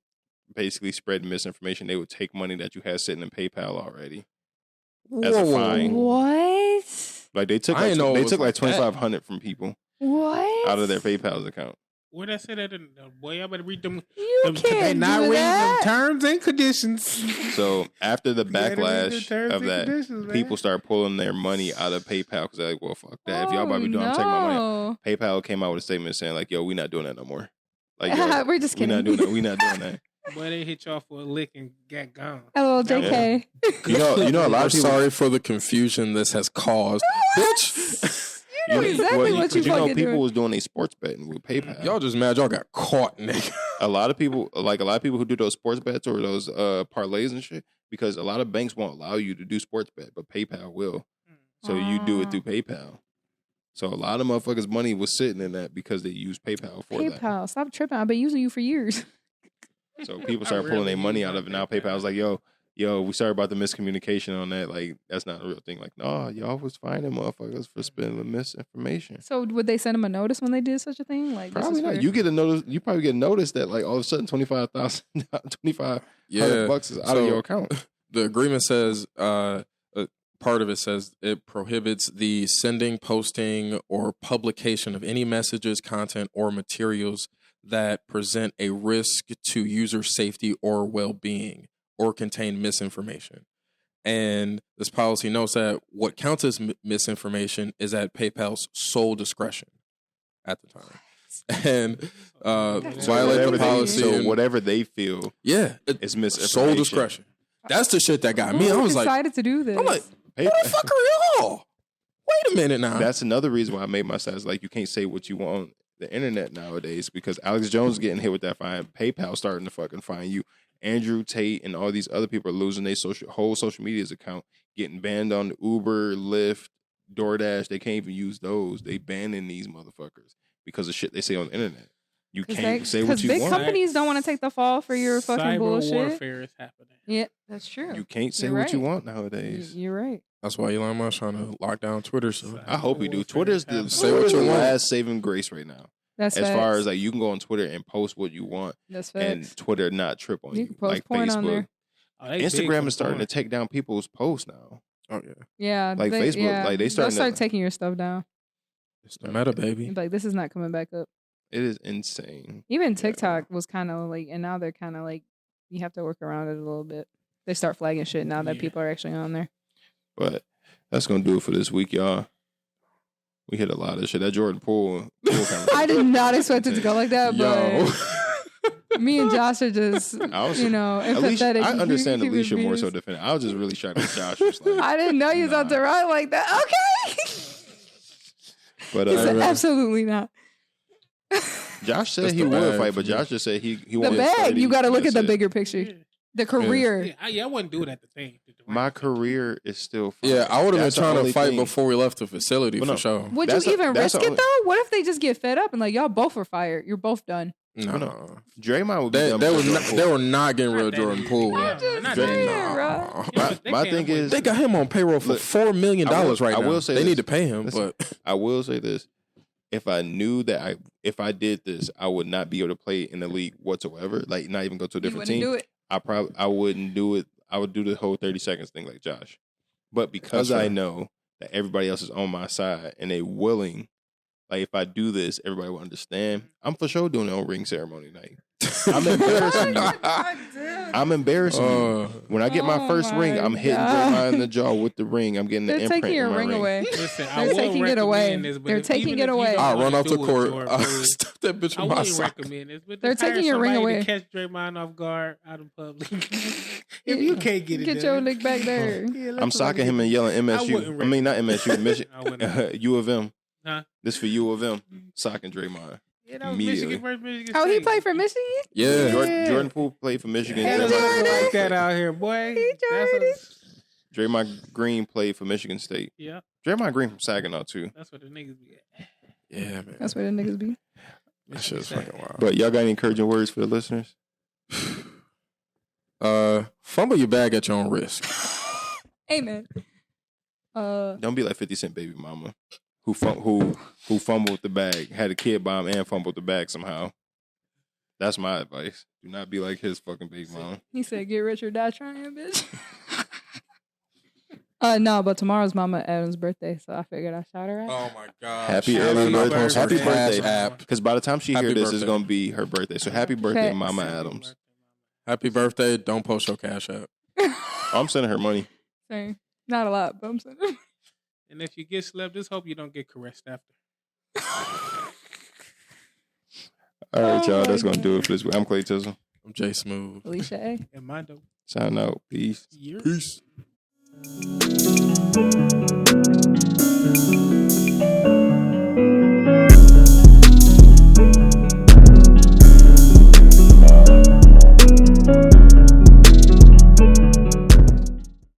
basically spreading misinformation, they would take money that you had sitting in PayPal already as a fine. What? Like they took like $2,500 from people. What? Out of their PayPal's account. Where'd I say that? Boy, I better read them. You They can't not do read that. them terms and conditions. So after the You gotta read the backlash terms of and that, conditions, man. people start pulling their money out of PayPal because they're like, well, fuck that. If y'all about to be doing, I'm taking my money out. PayPal came out with a statement saying like, yo, we not doing that no more. Like, yo, We're just we kidding. not doing that. We not doing that. Boy, they hit y'all for a lick and got gone. Hello, JK. You know, a lot I'm of people. sorry for the confusion this has caused. Bitch. You know exactly what you know, fucking people doing. was doing a sports betting with PayPal. Y'all just mad y'all got caught, nigga. A lot of people who do those sports bets or those parlays and shit, because a lot of banks won't allow you to do sports bet, but PayPal will. So you do it through PayPal. So a lot of motherfuckers' money was sitting in that because they use PayPal for that. PayPal, stop tripping. I've been using you for years. So people started pulling their money out of it. Now PayPal's like, yo, we sorry about the miscommunication on that. Like, that's not a real thing. Like, no, y'all was finding motherfuckers for spending the misinformation. So would they send them a notice when they did such a thing? Like, Probably not. You get a notice. You probably get a notice that like all of a sudden $2,500 bucks is out of your account. The agreement says, part of it says it prohibits the sending, posting, or publication of any messages, content, or materials that present a risk to user safety or well-being or contain misinformation. And this policy notes that what counts as misinformation is at PayPal's sole discretion at the time. And violate the policy. So whatever they feel is misinformation. Sole discretion. That's the shit that got me. I was like, decided to do this. I'm like, who the fuck are y'all? Wait a minute now. That's another reason why I made my stats like you can't say what you want on the internet nowadays because Alex Jones getting hit with that fine. PayPal starting to fucking fine you. Andrew Tate and all these other people are losing their whole social media's account, getting banned on Uber, Lyft, DoorDash. They can't even use those. They banning these motherfuckers because of shit they say on the internet. You can't say what you want. Because big companies don't want to take the fall for your fucking Cyber bullshit. warfare is happening. Yeah, that's true. You can't say You're what you right. want nowadays. You're right. That's why Elon Musk trying to lock down Twitter. So I hope he do. Twitter's the Say what you want. last saving grace right now. That's as facts. far as like you can go on Twitter and post what you want, That's facts. and Twitter not trip on You you, can post like porn Facebook. on there. Oh, they big Instagram for is starting to porn. take down people's posts now. oh yeah, Yeah, Like Facebook, like, they they'll starting start to- taking your stuff down. it's the meta, baby. Like this is not coming back up. It is insane. Even TikTok was kind of like, and now they're kind of like, you have to work around it a little bit. They start flagging shit now that Yeah. people are actually on there. But that's gonna do it for this week, y'all. We hit a lot of shit. That Jordan Poole I did not expect it to go like that, Yo, but me and Josh are just, I was, empathetic. I understand human Alisha more beings. so defending. I was just really shocked that Josh was like, I didn't know you was out nah. to run like that. Okay. But He said, right. absolutely not. Josh said That's he the would bag fight, for but me. Josh just said he The wanted bag, steady. you got to look at That's the it. bigger picture. Yeah. The career. Yeah, I wouldn't do it at the thing. My career is still fine. yeah, I would have been That's the trying to only fight thing. before we left the facility Well, for no. sure. Would That's you a- even that's risk the it only- though? What if they just get fed up and like y'all both are fired? You're both done. No. Draymond would be They were not getting rid of Not that Jordan easy. Poole. Yeah, not that easy. My thing is, They got him on payroll for $4 million right now. I will say they this. need to pay him, Listen, but I will say this: if I knew that if I did this, I would not be able to play in the league whatsoever. Like, not even go to a different team. Do it. I wouldn't do it. I would do the whole 30 seconds thing like Josh. But because I know that everybody else is on my side and they willing, like if I do this, everybody will understand. I'm for sure doing it on ring ceremony night. I'm embarrassing you. I'm embarrassing you. When I get my first ring, I'm hitting Draymond in the jaw with the ring. I'm getting the imprint. They're taking your in my ring away. Listen, They're taking it away. They're taking it away. I'll run off the court. Stuff that bitch I in my wouldn't sock. recommend this, but They're taking your ring away. To catch Draymond off guard out in public. If you can't get it, Get your lick back there. I'm socking him and yelling MSU. wouldn't I mean, not MSU, wouldn't. U of M. Huh? This for U of M. Socking Draymond. Yeah, that was Immediately. Michigan versus Michigan Oh, he State. played for Michigan? Yeah. Jordan Poole played for Michigan. Ain't Jordan. nobody like that out here, boy. Draymond Green played for Michigan State. Yeah, Draymond Green from Saginaw too. that's what the niggas be at. Yeah, man. That's where the niggas be. That shit is fucking wild. But y'all got any encouraging words for the listeners? Fumble your bag at your own risk. Amen. Don't be like 50 Cent baby mama who fumbled the bag, had a kid bomb and fumbled the bag somehow. That's my advice. Do not be like his fucking baby mama. He said, "Get rich or die trying, bitch." No, but tomorrow's Mama Adams' birthday, so I figured I shout her out. Oh my god! Happy early birthday. Happy birthday. App. Because by the time she hears this, it's birthday. going to be her birthday. So happy birthday, Facts. Mama Adams. Happy birthday! Don't post your cash app. I'm sending her money. Same. Not a lot, but I'm saying. And if you get slept, just hope you don't get caressed after. All right, Oh y'all. my That's going to do God. it for this week. I'm Clay Chisholm. I'm Jay Smooth. Alisha A. And Mondo. Sign out. Peace. You're- Peace.